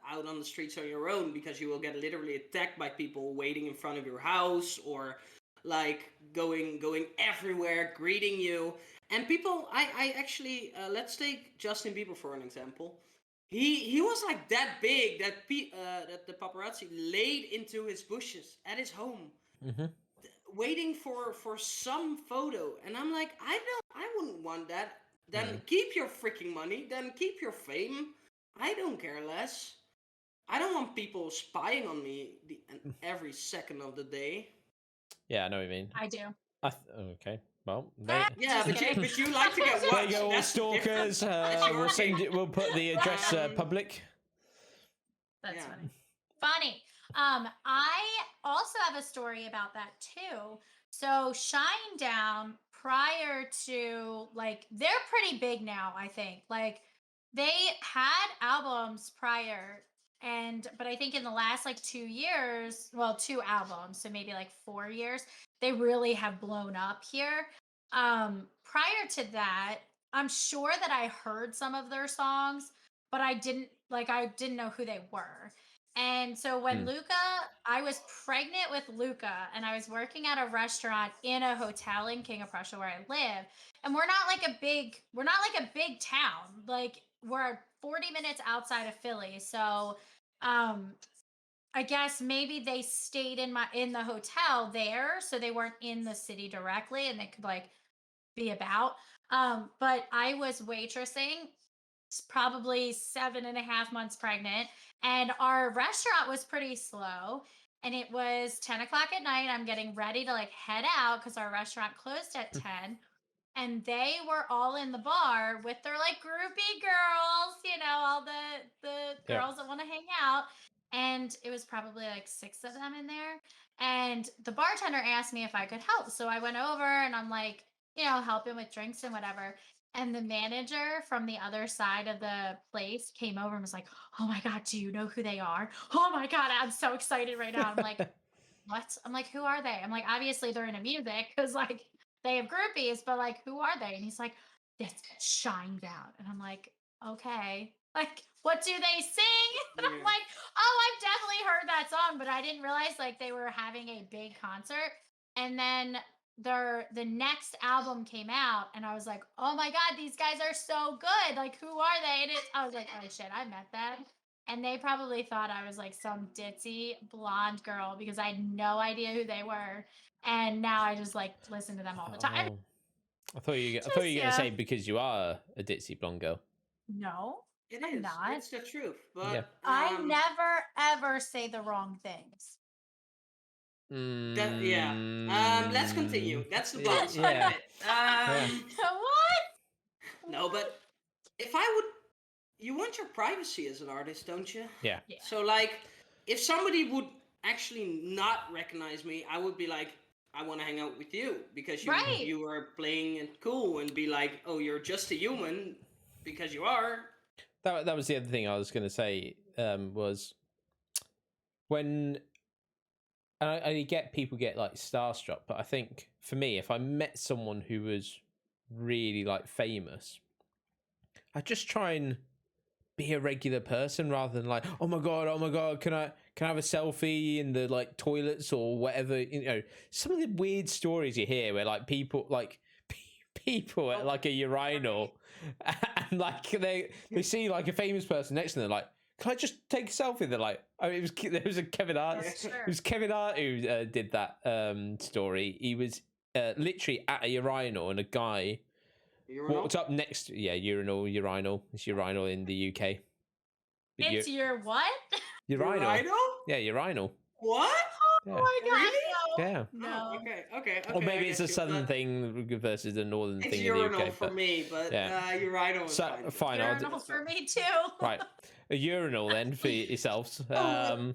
out on the streets on your own because you will get literally attacked by people waiting in front of your house or like going everywhere greeting you. And people, I actually let's take Justin Bieber for an example. He was like that big that that the paparazzi laid into his bushes at his home, waiting for some photo. And I'm like, I wouldn't want that. Then keep your freaking money. Then keep your fame. I don't care less. I don't want people spying on me every second of the day. Yeah, I know what you mean. I do. Okay. Well, yeah, but you like to get watched. There you go, all stalkers. We'll put the address public. That's funny. I also have a story about that too. So Shinedown, prior to like, they're pretty big now. I think like they had albums prior, but I think in the last like 2 years, well, 2 albums, so maybe like 4 years, they really have blown up here. Prior to that, I'm sure that I heard some of their songs, but I didn't know who they were. And so when I was pregnant with Luca, and I was working at a restaurant in a hotel in King of Prussia where I live, and we're not like a big town. Like we're 40 minutes outside of Philly. So I guess maybe they stayed in the hotel there, so they weren't in the city directly and they could like be about. But I was waitressing, probably 7.5 months pregnant, and our restaurant was pretty slow. And it was 10 o'clock at night. I'm getting ready to like head out because our restaurant closed at 10. And they were all in the bar with their like groupie girls, you know, all the girls that want to hang out. And it was probably like 6 of them in there. And the bartender asked me if I could help. So I went over and I'm like, you know, helping with drinks and whatever. And the manager from the other side of the place came over and was like, oh my God, do you know who they are? Oh my God, I'm so excited right now. I'm like, what? I'm like, who are they? I'm like, obviously they're into music because like they have groupies, but like, who are they? And he's like, it's Shinedown. And I'm like, okay. Like, what do they sing? And I'm like, oh, I've definitely heard that song, but I didn't realize like they were having a big concert. And then the next album came out, and I was like, oh my God, these guys are so good. Like, who are they? And I was like, oh shit, I met them. And they probably thought I was like some ditzy blonde girl because I had no idea who they were. And now I just like listen to them all the time. I thought you were going to say because you are a ditzy blonde girl. No, It I'm is. not. It's the truth. But Yeah. I never ever say the wrong things. yeah. Let's continue. That's the blonde side Yeah. of it. What? No, but if I would, you want your privacy as an artist, don't you? Yeah. Yeah. So like, if somebody would actually not recognize me, I would be like, I want to hang out with you because Right. you are playing it cool, and be like, oh, you're just a human because you are. That was the other thing I was going to say, was when I get people get like starstruck, but I think for me, if I met someone who was really like famous, I just try and be a regular person rather than like, oh my god, can I have a selfie in the like toilets or whatever? You know, some of the weird stories you hear where like people people at like a urinal and like they see like a famous person next to them, like, can I just take a selfie? They're like, I mean, there was a Kevin Hart. That's It true. was Kevin Hart who did that story. He was literally at a urinal, and a guy Urinal? walked up next to urinal. It's urinal in the UK. But It's your what? urinal. Urinal? Yeah, urinal. What? Yeah. Oh my god, Really? Yeah. no. Oh, okay. Or maybe I it's a get you, southern but thing versus the northern It's thing urinal in the UK. for me, but yeah. urinal is So, fine. fine, I'll Urinal for me too. Right, a urinal then for yourselves.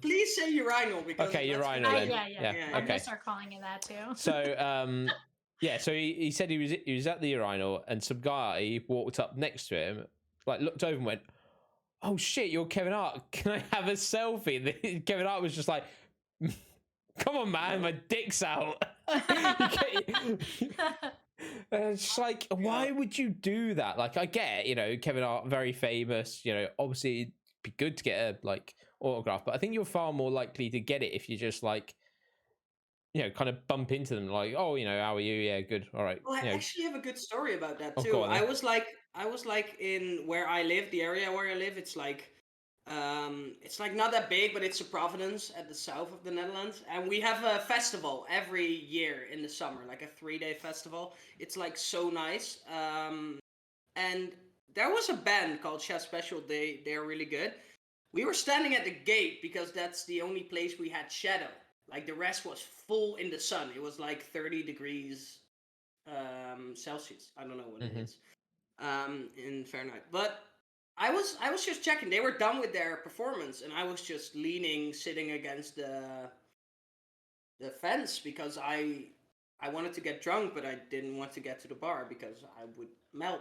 Please say urinal because Okay, that's urinal gonna- then. Yeah. Yeah, I'm okay. gonna start calling it that too. So yeah, so he said he was at the urinal, and some guy walked up next to him, like looked over and went, "Oh shit, you're Kevin Hart. Can I have a selfie?" And Kevin Hart was just like, "Come on, man, my dick's out." And it's like, why would you do that? Like, I get, you know, Kevin Hart, very famous, you know, obviously it'd be good to get a like autograph, but I think you're far more likely to get it if you just like, you know, kind of bump into them, like, oh, you know, how are you? Yeah, good, all right. Well, I You know, actually have a good story about that oh, too. go on I then. was like in where I live, the area where I live. It's like not that big, but it's a province at the south of the Netherlands, and we have a festival every year in the summer, like a 3-day festival. It's like so nice. And there was a band called Chef Special. They're really good. We were standing at the gate because that's the only place we had shadow. Like the rest was full in the sun. It was like 30 degrees Celsius. I don't know what it is in Fahrenheit. But I was just checking. They were done with their performance, and I was just sitting against the fence because I wanted to get drunk, but I didn't want to get to the bar because I would melt.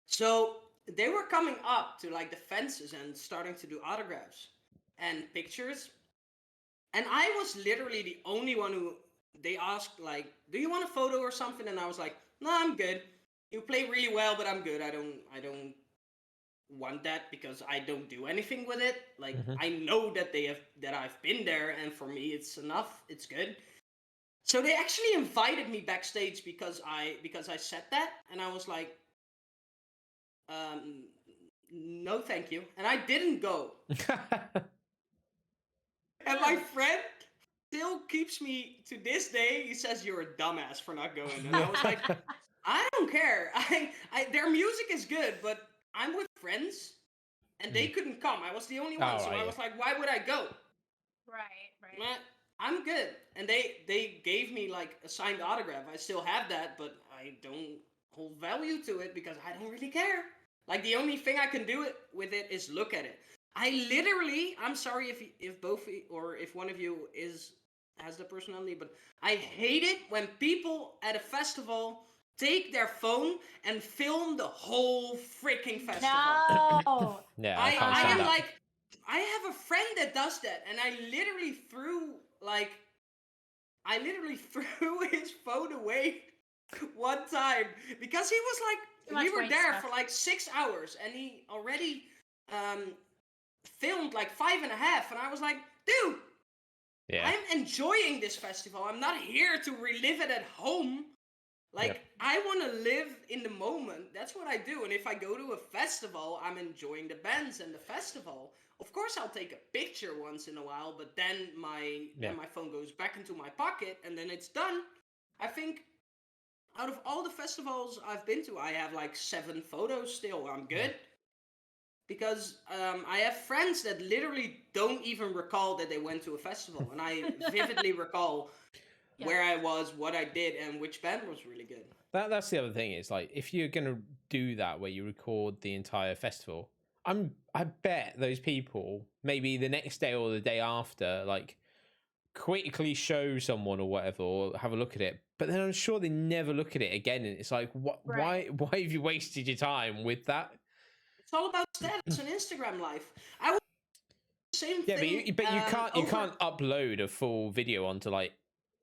So they were coming up to like the fences and starting to do autographs and pictures. And I was literally the only one who they asked, like, do you want a photo or something? And I was like, no, I'm good. You play really well, but I'm good. I don't want that because I don't do anything with it. Like, I know that I've been there, and for me it's enough. It's good. So they actually invited me backstage because I said that, and I was like, no thank you. And I didn't go. And my friend still keeps me to this day. He says, you're a dumbass for not going. And I was like, I don't care. Their music is good, but I'm with friends, and they couldn't come. I was the only one, so I was like, why would I go? Right. I'm good. And they gave me like a signed autograph. I still have that, but I don't hold value to it because I don't really care. Like the only thing I can do with it is look at it. I'm sorry if both or if one of you has the personality, but I hate it when people at a festival take their phone and film the whole freaking festival. No. Yeah, I can't stand am that. like, I have a friend that does that, and I literally threw his phone away one time because he was Too like, we much were weight there stuff. for like 6 hours, and he already filmed like 5.5, and I was like, dude, Yeah. I'm enjoying this festival. I'm not here to relive it at home. Like, I want to live in the moment. That's what I do. And if I go to a festival, I'm enjoying the bands and the festival. Of course, I'll take a picture once in a while, but then my phone goes back into my pocket, and then it's done. I think out of all the festivals I've been to, I have like 7 photos still. I'm good. because I have friends that literally don't even recall that they went to a festival, and I vividly recall where I was, what I did, and which band was really good. That's the other thing is like if you're gonna do that where you record the entire festival, I bet those people maybe the next day or the day after like quickly show someone or whatever or have a look at it, but then I'm sure they never look at it again, and it's like why have you wasted your time with that? It's all about status and Instagram life. I would do the same thing. But you can't upload a full video onto like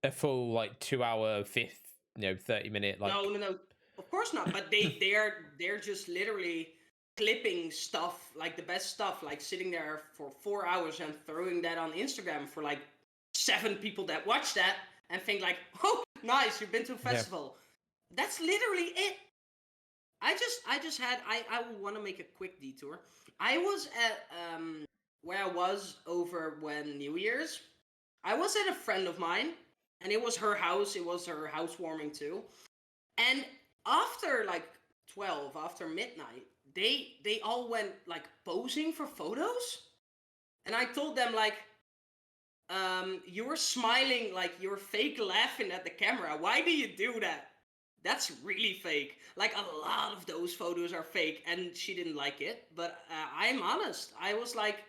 a full like 2-hour 30-minute like No, of course not. But they're just literally clipping stuff, like the best stuff, like sitting there for 4 hours and throwing that on Instagram for like 7 people that watch that and think like, oh, nice, you've been to a festival. That's literally it. I want to make a quick detour. I was at where I was over when New Year's. I was at a friend of mine, and it was her house. It was her housewarming too. And after like 12, after midnight, they all went like posing for photos. And I told them like, you were smiling, like you're fake laughing at the camera. Why do you do that? That's really fake. Like a lot of those photos are fake, and she didn't like it. But I'm honest. I was like,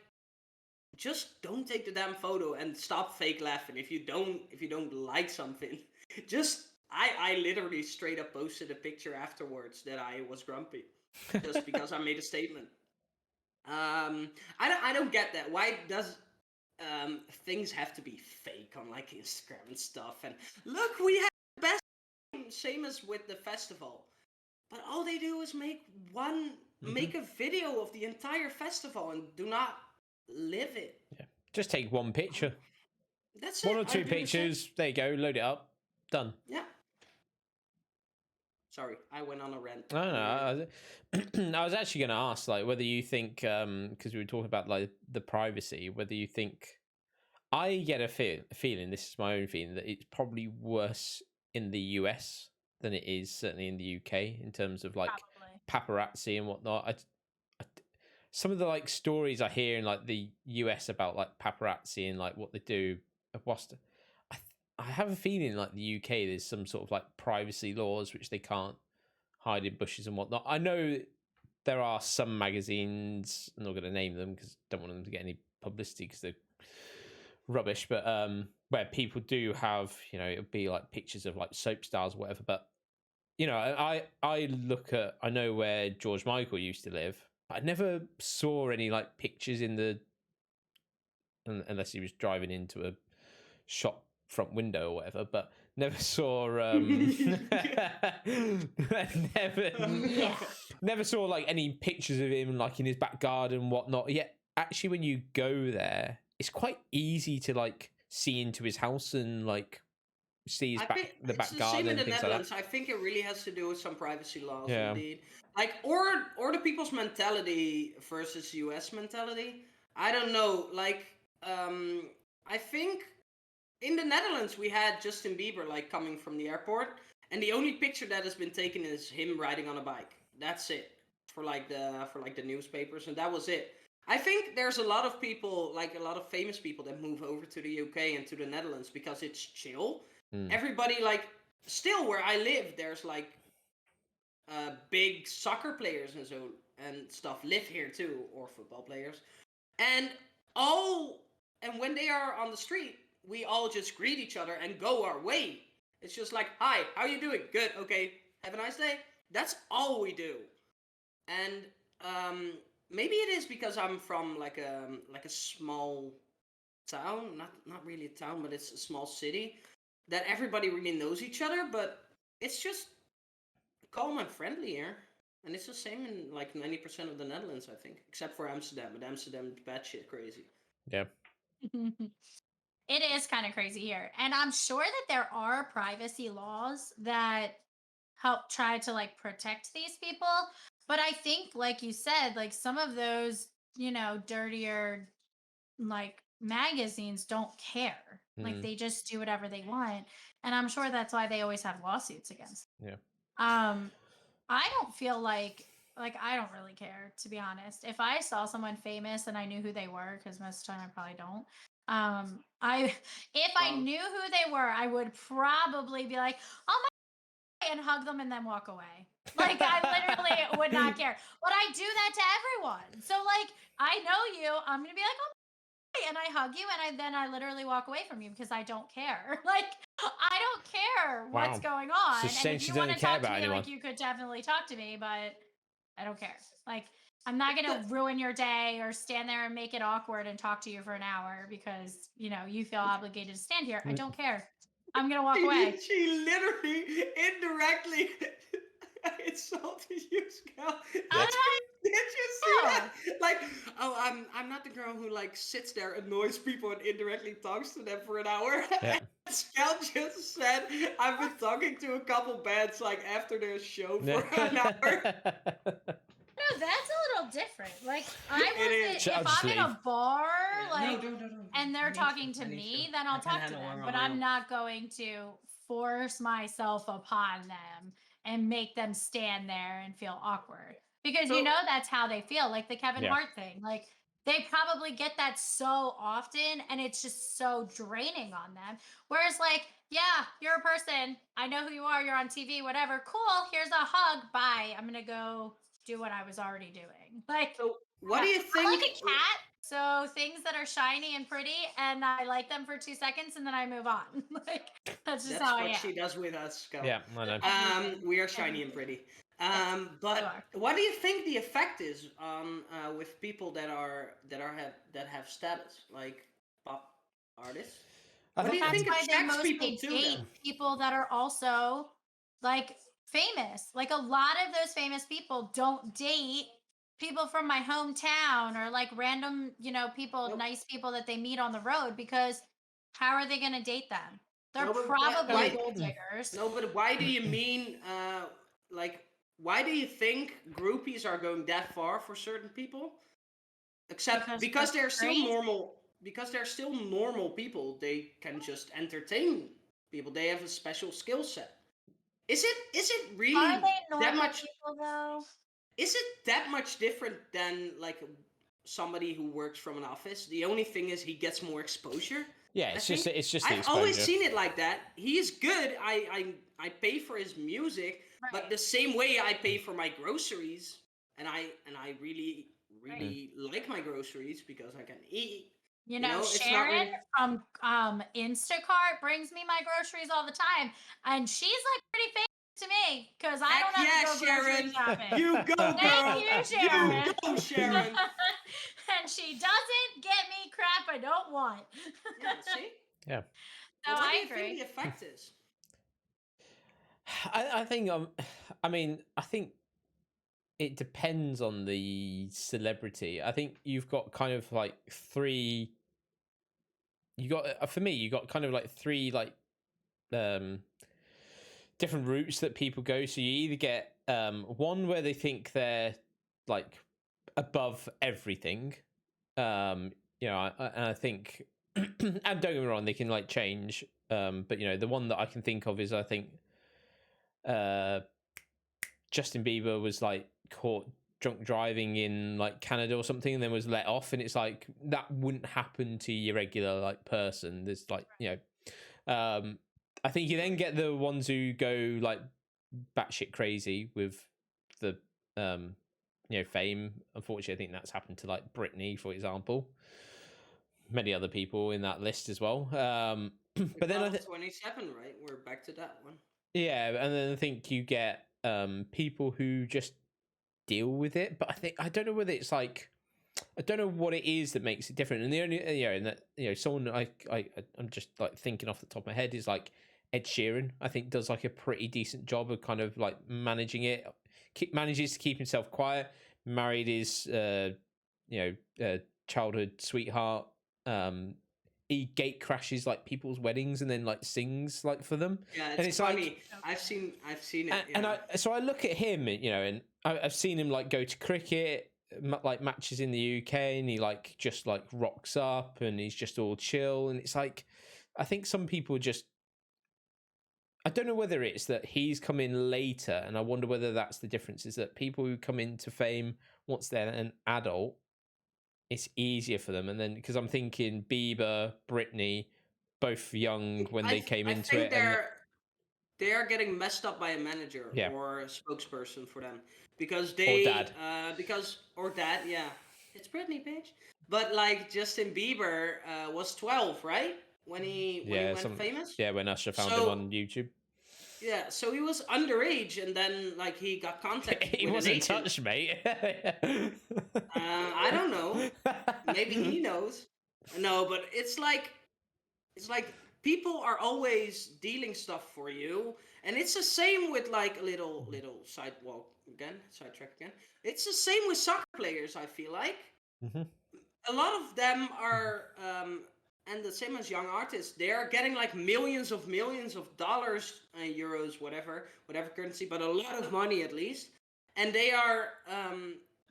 just don't take the damn photo and stop fake laughing. If you don't like something, just I literally straight up posted a picture afterwards that I was grumpy, just because I made a statement. I don't get that. Why does things have to be fake on like Instagram and stuff? And look, we have the best, same as with the festival, but all they do is make a video of the entire festival and do not live it. Yeah, just take one picture. That's it. One or two pictures. There you go. Load it up. Done. Yeah. Sorry, I went on a rant. No. I was actually going to ask, like, whether you think, because we were talking about like the privacy, whether you think, I get a feeling. This is my own feeling that it's probably worse in the US than it is certainly in the UK in terms of like paparazzi and whatnot. Some of the like stories I hear in like the US about like paparazzi and like what they do, I have a feeling like the UK there's some sort of like privacy laws which they can't hide in bushes and whatnot. I know there are some magazines, I'm not going to name them because I don't want them to get any publicity because they're rubbish, but where people do have, you know, it'll be like pictures of like soap stars or whatever. But you know, I know where George Michael used to live. I never saw any like pictures in the, unless he was driving into a shop front window or whatever, but never saw never saw like any pictures of him like in his back garden and whatnot. Yet actually when you go there, it's quite easy to like see into his house and like see his back garden and things like that. I think it really has to do with some privacy laws, indeed. Like, or the people's mentality versus US mentality. I don't know. Like, I think in the Netherlands we had Justin Bieber like coming from the airport, and the only picture that has been taken is him riding on a bike. That's it for the newspapers, and that was it. I think there's a lot of people, like a lot of famous people, that move over to the UK and to the Netherlands because it's chill. Everybody, like, still where I live, there's like big soccer players and stuff live here too, or football players, and when they are on the street, we all just greet each other and go our way. It's just like, hi, how you doing? Good, okay, have a nice day. That's all we do. And maybe it is because I'm from like a small town, not really a town, but it's a small city, that everybody really knows each other, but it's just calm and friendly here. And it's the same in like 90% of the Netherlands, I think, except for Amsterdam. But Amsterdam is batshit crazy. Yeah. It is kind of crazy here. And I'm sure that there are privacy laws that help try to like protect these people. But I think, like you said, like some of those, you know, dirtier like magazines don't care. Like they just do whatever they want. And I'm sure that's why they always have lawsuits against them. Yeah. I don't feel like like I don't really care, to be honest. If I saw someone famous and I knew who they were, because most of the time I probably don't. I if I Wow. knew who they were, I would probably be like, oh my, and hug them and then walk away. Like I literally would not care. But I do that to everyone. So like I know you, I'm gonna be like, oh my, and I hug you, and then I literally walk away from you because I don't care. Like I don't care what's Wow. going on. So And saying if she you want doesn't to care talk to about me, anyone. like you could definitely talk to me, but I don't care. Like I'm not gonna That- ruin your day or stand there and make it awkward and talk to you for an hour because you feel obligated to stand here. I don't care. I'm gonna walk away. She literally indirectly insulted you, Scout. That's- Did you see know. that? Like, oh, I'm not the girl who like sits there, annoys people, and indirectly talks to them for an hour. Yeah. Scout just said, I've been talking to a couple bands like after their show for an hour. No, that's a little different. Like I It would is. say I'll if just I'm in leave. a bar, like no. and they're talking to me, then I'll talk to them. But I'm not going to force myself upon them and make them stand there and feel awkward. Because So- that's how they feel. Like the Kevin Yeah. Hart thing. Like they probably get that so often and it's just so draining on them. Whereas like, yeah, you're a person. I know who you are. You're on TV, whatever. Cool. Here's a hug. Bye. I'm gonna go do what I was already doing. Like So, what do you I'm think? like a cat. So things that are shiny and pretty, and I like them for 2 seconds, and then I move on. Like that's just That's how I what am. she does with us, Scout. Yeah, I know. We are shiny and pretty. you But are. what do you think the effect is on with people that have status, like pop artists? What do you That's think why they attracts people mostly to date them? people that are also like famous. Like a lot of those famous people don't date people from my hometown or like random, people, Nope. nice people that they meet on the road because how are they going to date them? They're No, but probably why- gold diggers. No, but why do you mean like why do you think groupies are going that far for certain people? Except because they're they're still free? normal. Because they're still normal people, they can just entertain people. They have a special skill set. Is it really Are they that normal much? people though? Is it that much different than like somebody who works from an office? The only thing is he gets more exposure. Yeah, it's just the I've exposure. always seen it like that. He is good. I pay for his music, but Right. the same way I pay for my groceries, and I really like my groceries because I can eat. It's not Sharon really. from Instacart brings me my groceries all the time, and she's like pretty famous to me because I don't have Heck to go yeah, grocery Sharon! shopping. You go, girl! Thank you, Sharon. You go, Sharon! And she doesn't get me crap I don't want. Yeah, see? Yeah. So Well, what do I you agree. think the effect is? I think I think it depends on the celebrity. I think you've got kind of like three. You got for me, you got kind of like three like different routes that people go. So you either get one where they think they're like above everything. And I think, and don't get me wrong, they can like change. But the one that I can think of is I think Justin Bieber was like caught drunk driving in like Canada or something and then was let off, and it's like that wouldn't happen to your regular like person. There's like I think you then get the ones who go like batshit crazy with the fame. Unfortunately, I think that's happened to like Britney, for example. Many other people in that list as well. But then 27, right? We're back to that one. Yeah, and then I think you get people who just deal with it. But I don't know whether it's like, I don't know what it is that makes it different. And the only and that someone I'm just like thinking off the top of my head is like Ed Sheeran. I think does like a pretty decent job of kind of like managing it. Manages to keep himself quiet. Married his childhood sweetheart. He gate crashes like people's weddings and then like sings like for them. Yeah, and it's funny. like I've seen it. and I look at him, and I've seen him like go to cricket like matches in the UK, and he like just like rocks up and he's just all chill, and it's like I think some people just I don't know whether it's that he's come in later, and I wonder whether that's the difference. Is that people who come into fame once they're an adult, it's easier for them, and then because I'm thinking Bieber, Britney, both young when they came into think it, and they are getting messed up by a manager Yeah. or a spokesperson for them because Or dad. or dad, yeah, it's Britney, bitch. But like Justin Bieber was 12, right? When he went famous. yeah, when Usher found him So- on YouTube, Yeah, so he was underage, and then like he got contacted. he with an wasn't agent. touched, mate. I don't know. Maybe he knows. No, but it's like people are always dealing stuff for you, and it's the same with like a little sidetrack again. It's the same with soccer players. I feel like Mhm. a lot of them are, and the same as young artists, they are getting like millions of dollars, euros, whatever currency, but a lot of money at least, and they are.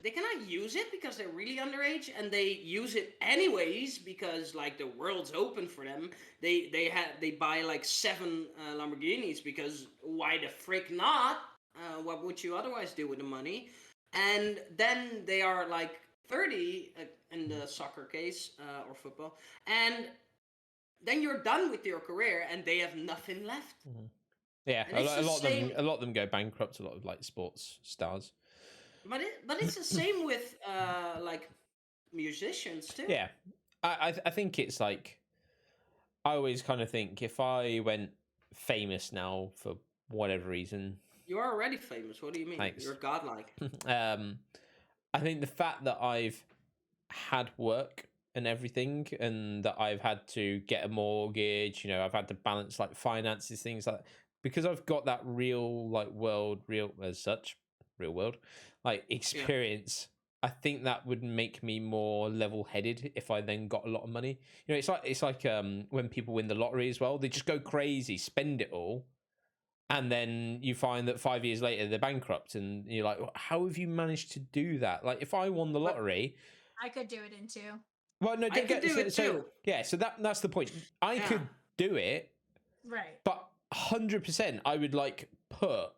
They cannot use it because they're really underage, and they use it anyways because like the world's open for them. They buy like 7 Lamborghinis because why the frick not? What would you otherwise do with the money? And then they are like 30 in the soccer case or football, and then you're done with your career, and they have nothing left. Yeah, And a it's the lot of them. same- A lot of them go bankrupt. A lot of like sports stars. But it's the same with like musicians too. Yeah, I think it's like I always kind of think if I went famous now for whatever reason, You are already famous. What do you mean? Thanks. You're godlike. I think the fact that I've had work and everything, and that I've had to get a mortgage, I've had to balance like finances, things like that, because I've got that real like real world like experience. I think that would make me more level-headed if I then got a lot of money. It's like when people win the lottery as well, they just go crazy, spend it all, and then you find that 5 years later they're bankrupt, and you're like, how have you managed to do that? Like if I won the lottery, I could do it in 2. well, no, I could do it too. Yeah, so that's the point. I Yeah. could do it, Right. but 100% I would like put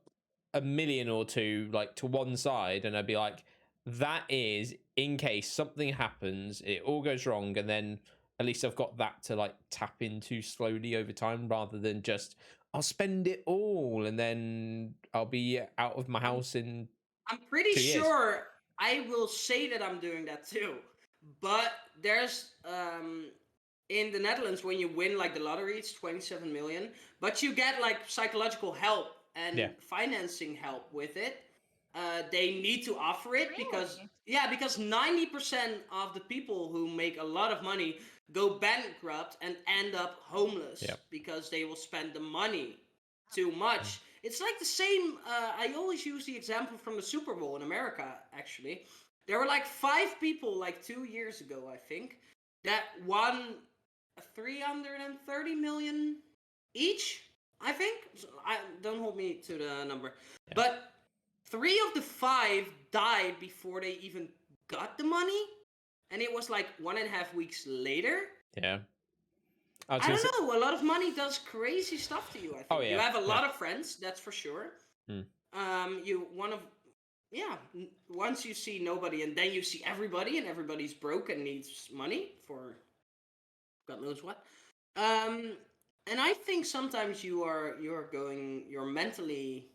$1 million or two like to one side, and I'd be like, that is in case something happens, it all goes wrong, and then at least I've got that to like tap into slowly over time, rather than just I'll spend it all and then I'll be out of my house in I'm pretty 2 years. sure I will say that I'm doing that too. But there's in the Netherlands, when you win like the lottery, it's 27 million, but you get like psychological help and Yeah. financing help with it. They need to offer it because Really? because 90% of the people who make a lot of money go bankrupt and end up homeless Yeah. because they will spend the money too much. It's like the same. I always use the example from the Super Bowl in America. Actually, there were like 5 people like 2 years ago, I think, that won 330 million each. I think. I don't hold me to the number, but 3 of the 5 died before they even got the money, and it was like 1.5 weeks later. Yeah. I don't know. A lot of money does crazy stuff to you. I think. Oh, yeah. You have a lot of friends, that's for sure. Once you see nobody, and then you see everybody, and everybody's broke and needs money for God knows what. And I think sometimes you're mentally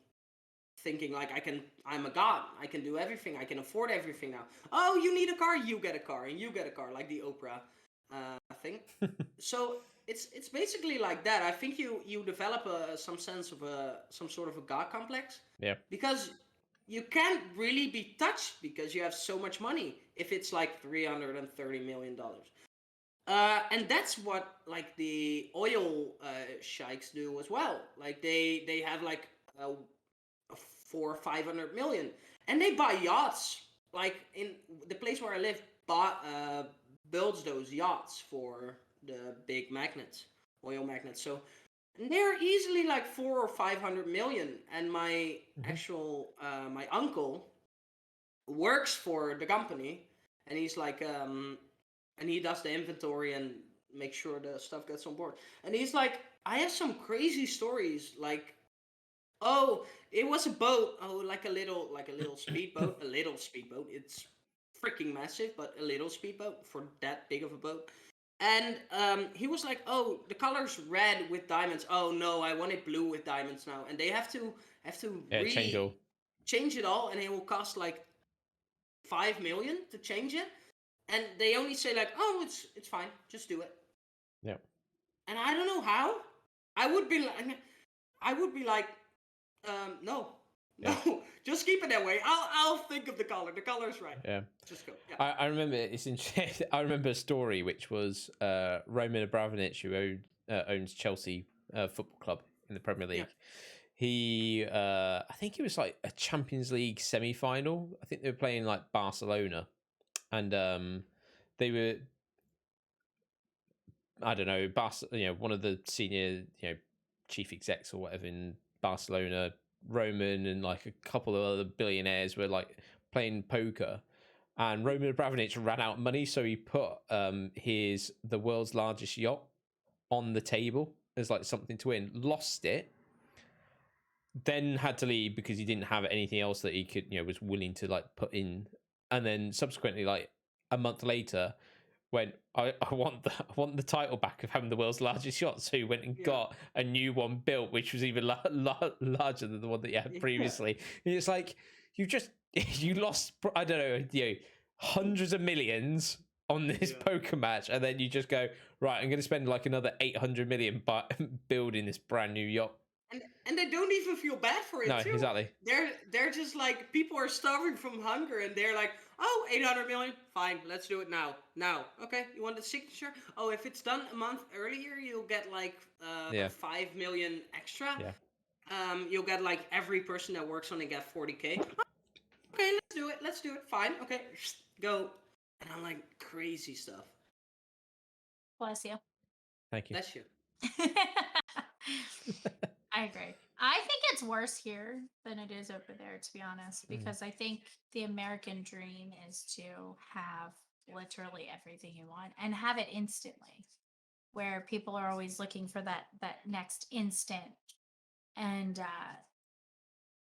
thinking like I'm a god. I can do everything. I can afford everything now. Oh, you need a car, you get a car, and you get a car, like the Oprah thing. So it's basically like that. I think you develop some sense of some sort of a god complex. Yeah. Because you can't really be touched because you have so much money. If it's like $330 million. And that's what like the oil sheiks do as well. Like they have like 400 or 500 million, and they buy yachts. Like in the place where I live, builds those yachts for the big magnets, oil magnets. So they're easily like 400 or 500 million. And my actual my uncle works for the company, and he's like and he does the inventory and make sure the stuff gets on board. And he's like, I have some crazy stories. Like, oh, it was a boat. Oh, like a little speedboat. A little speedboat. It's freaking massive, but a little speedboat for that big of a boat. And he was like, "Oh, the color's red with diamonds. Oh no, I want it blue with diamonds now." And they have to Yeah, change all. change it all, and it will cost like 5 million to change it. And they only say like, "Oh, it's fine, just do it." Yeah. And I don't know how. I would be like, no, Yeah. just keep it that way. I'll think of the color. The color's right. Yeah. Just go. Yeah. I remember it's interesting. I remember a story which was Roman Abramovich, who owns Chelsea Football Club in the Premier League. Yeah. He, I think it was like a Champions League semi-final. I think they were playing like Barcelona, and they were, I don't know, one of the senior, chief execs or whatever in Barcelona, Roman, and like a couple of other billionaires were like playing poker. And Roman Abramovich ran out of money, so he put the world's largest yacht on the table as like something to win. Lost it, then had to leave because he didn't have anything else that he could, was willing to like put in. And then subsequently, like a month later, went, I want the title back of having the world's largest yacht. So he went and got a new one built, which was even larger than the one that you had previously. And it's like you lost, I don't know, hundreds of millions on this poker match, and then you just go, right, I'm going to spend like another 800 million building this brand new yacht. And they don't even feel bad for it. No, too. exactly. They're just like, people are starving from hunger, and they're like, oh, 800 million, fine, let's do it now. Okay, you want the signature? Oh, if it's done a month earlier, you'll get like 5 million extra. Yeah. You'll get like every person that works on it get 40K. Okay, let's do it. Fine. Okay, go. And I'm like, crazy stuff. Bless you. Thank you. Bless you. I agree. I think it's worse here than it is over there, to be honest, because I think the American dream is to have literally everything you want and have it instantly, where people are always looking for that next instant. And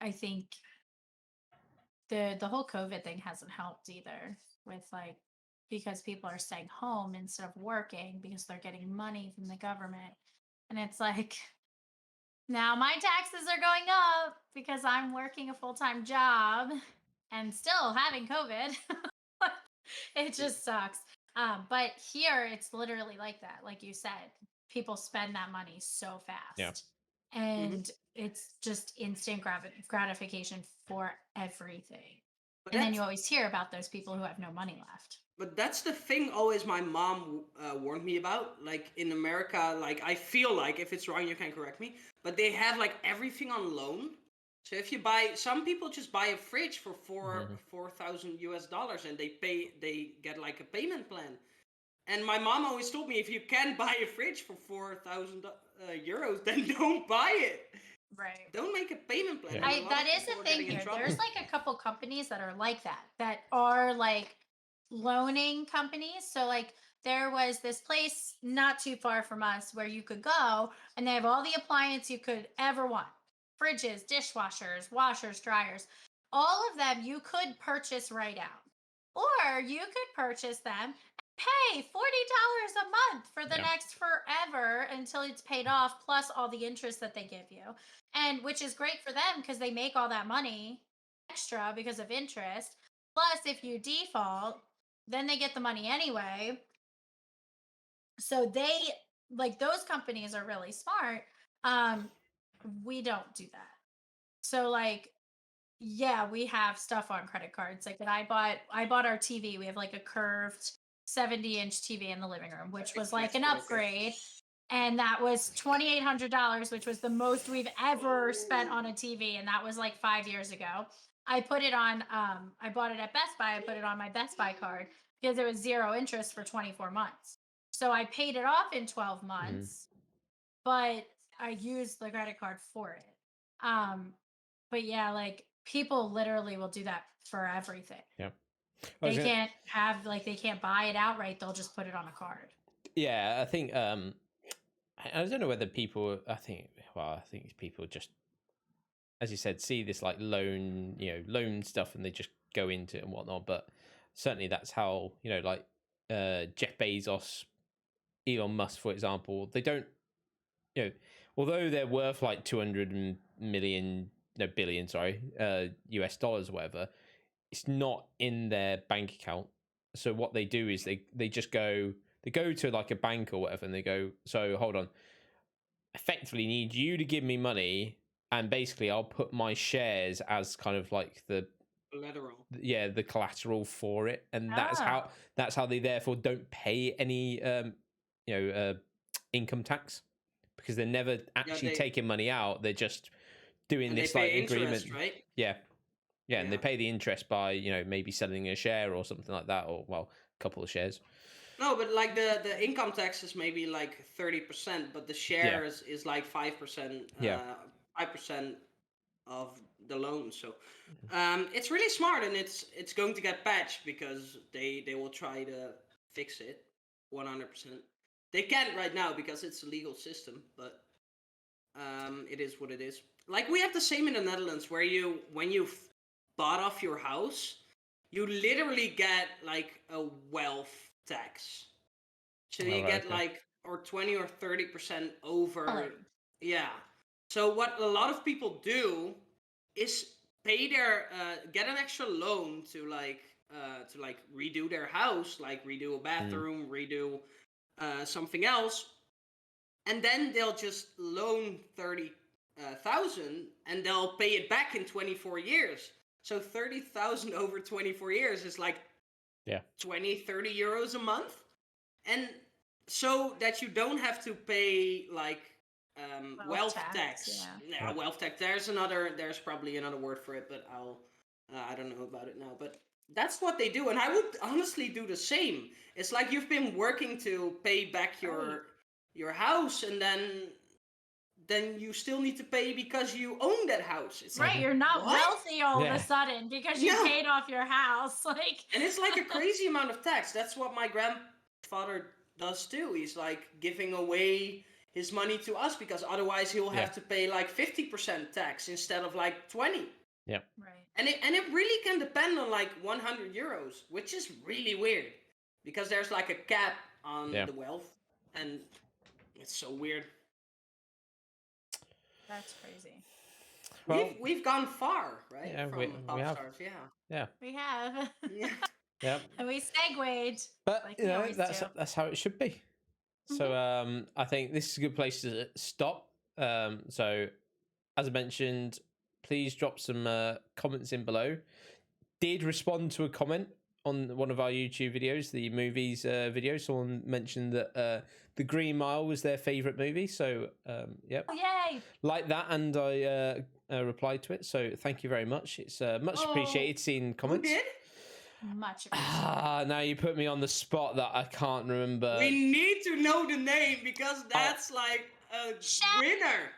I think the whole COVID thing hasn't helped either, with like, because people are staying home instead of working because they're getting money from the government. And it's like, now my taxes are going up because I'm working a full-time job and still having COVID. It just sucks. But here it's literally like that. Like you said, people spend that money so fast. Yeah. And it's just instant gratification for everything. And then you always hear about those people who have no money left. But that's the thing always my mom warned me about. Like in America, like I feel like, if it's wrong, you can correct me, but they have like everything on loan. So if you buy, some people just buy a fridge for $4,000 US, and they get like a payment plan. And my mom always told me, if you can buy a fridge for 4,000 euros, then don't buy it. Right. Don't make a payment plan. Yeah. That is the thing here. There's like a couple companies that are like that are like loaning companies. So like there was this place not too far from us where you could go, and they have all the appliance you could ever want. Fridges, dishwashers, washers, dryers. All of them you could purchase right out. Or you could purchase them and pay $40 a month for the next forever until it's paid off, plus all the interest that they give you. And which is great for them because they make all that money extra because of interest. Plus, if you default, then they get the money anyway. So they, like, those companies are really smart. We don't do that. So like, yeah, we have stuff on credit cards. Like, when I bought our TV. We have like a curved 70-inch TV in the living room, which was like an upgrade. And that was $2,800, which was the most we've ever spent on a TV. And that was like 5 years ago. I put it on, I bought it at Best Buy. I put it on my Best Buy card because it was 0 interest for 24 months. So I paid it off in 12 months, but I used the credit card for it. But yeah, like, people literally will do that for everything. Yeah. They can't buy it outright. They'll just put it on a card. Yeah, I think I don't know whether people. I think people just, as you said, see this like loan stuff, and they just go into it and whatnot. But certainly that's how like Jeff Bezos, Elon Musk, for example, they don't although they're worth like 200 million, no billion, sorry, US dollars or whatever, it's not in their bank account. So what they do is they just go to like a bank or whatever, and they go, so hold on, effectively need you to give me money, and basically I'll put my shares as kind of like the collateral for it, and that's how they therefore don't pay any income tax, because they're never actually taking money out. They're just doing this like agreement, right? Yeah, and they pay the interest by maybe selling a share or something like that, or a couple of shares. No, but like the income tax is maybe like 30%, but the shares is like 5%. 5% of the loan. So it's really smart, and it's going to get patched because they will try to fix it 100%. They can't right now because it's a legal system, but it is what it is. Like we have the same in the Netherlands, where when you bought off your house, you literally get like a wealth tax. So you get like or 20 or 30% over. Yeah. So what a lot of people do is pay their get an extra loan to redo their house, like redo a bathroom, redo something else, and then they'll just loan 30,000 and they'll pay it back in 24 years. So 30,000 over 24 years is like 20-30 euros a month, and so that you don't have to pay like wealth tax. Yeah, wealth tax. There's probably another word for it, but I don't know about it now. But that's what they do, and I would honestly do the same. It's like you've been working to pay back your house, and then you still need to pay because you own that house. It's right, you're not wealthy all of a sudden because you paid off your house. Like, and it's like a crazy amount of tax. That's what my grandfather does too. He's like giving away his money to us because otherwise he'll have to pay like 50% tax instead of like 20. Yeah. Right. And it really can depend on like 100 euros, which is really weird because there's like a cap on the wealth, and it's so weird. That's crazy. Well, we've gone far, right? Yeah, from pop stars, yeah. We have. Yeah. And we segued. But like that's how it should be. So I think this is a good place to stop. So as I mentioned, please drop some comments in below. Did respond to a comment on one of our YouTube videos, the movies video. Someone mentioned that The Green Mile was their favourite movie. So, yep. Oh, yay! Like that, and I replied to it. So thank you very much. It's much appreciated seeing comments. Who did? Much appreciated. Now you put me on the spot that I can't remember. We need to know the name because that's like a winner.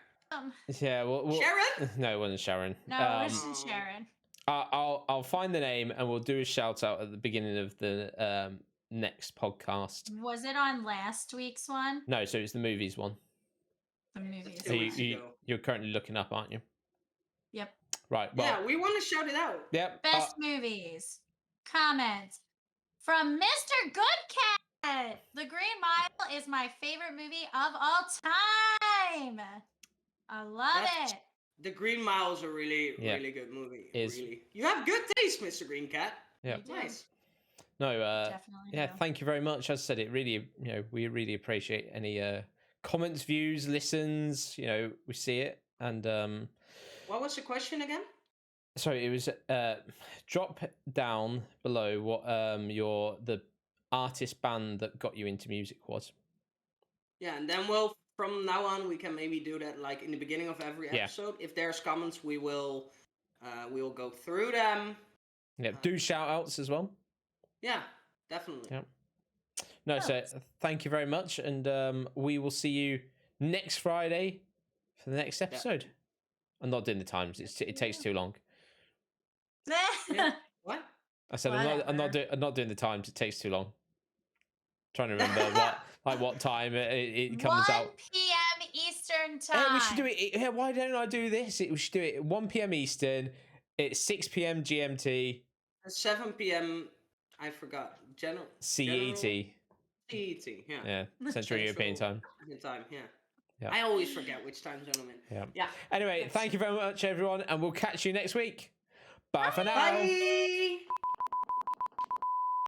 Yeah, well, Sharon? No, it wasn't Sharon. No, it wasn't Sharon. I'll find the name and we'll do a shout out at the beginning of the next podcast. Was it on last week's one? No, so it's the movies one. The movies. So you're currently looking up, aren't you? Yep. Right. Well, yeah, we want to shout it out. Yep. Best movies. Comments from Mr. Goodcat. The Green Mile is my favorite movie of all time. I love it. The Green Mile is a really good movie. Really. You have good taste, Mr. Green Cat. Yeah. Nice. No, definitely. Thank you very much. As I said, it really, we really appreciate any comments, views, listens. We see it. And what was the question again? Sorry, it was drop down below what the artist band that got you into music was. Yeah, and then from now on we can maybe do that like in the beginning of every episode. If there's comments, we will go through them. Yeah, do shout outs as well. Yeah, definitely. Yeah. No, so thank you very much, and we will see you next Friday for the next episode. I'm not doing the times; it takes too long. What? I said I'm not doing the times. It takes too long. I'm trying to remember what time it comes 1 out. 1 p.m. Eastern time. We should do it. Yeah, why don't I do this? We should do it at 1 p.m. Eastern. It's 6 p.m. GMT. At 7 p.m. I forgot. CET. CET. Yeah, Central European time. Yeah. I always forget which time zone I'm in. Yeah. Anyway, thank you very much, everyone, and we'll catch you next week. Bye for now. Bye.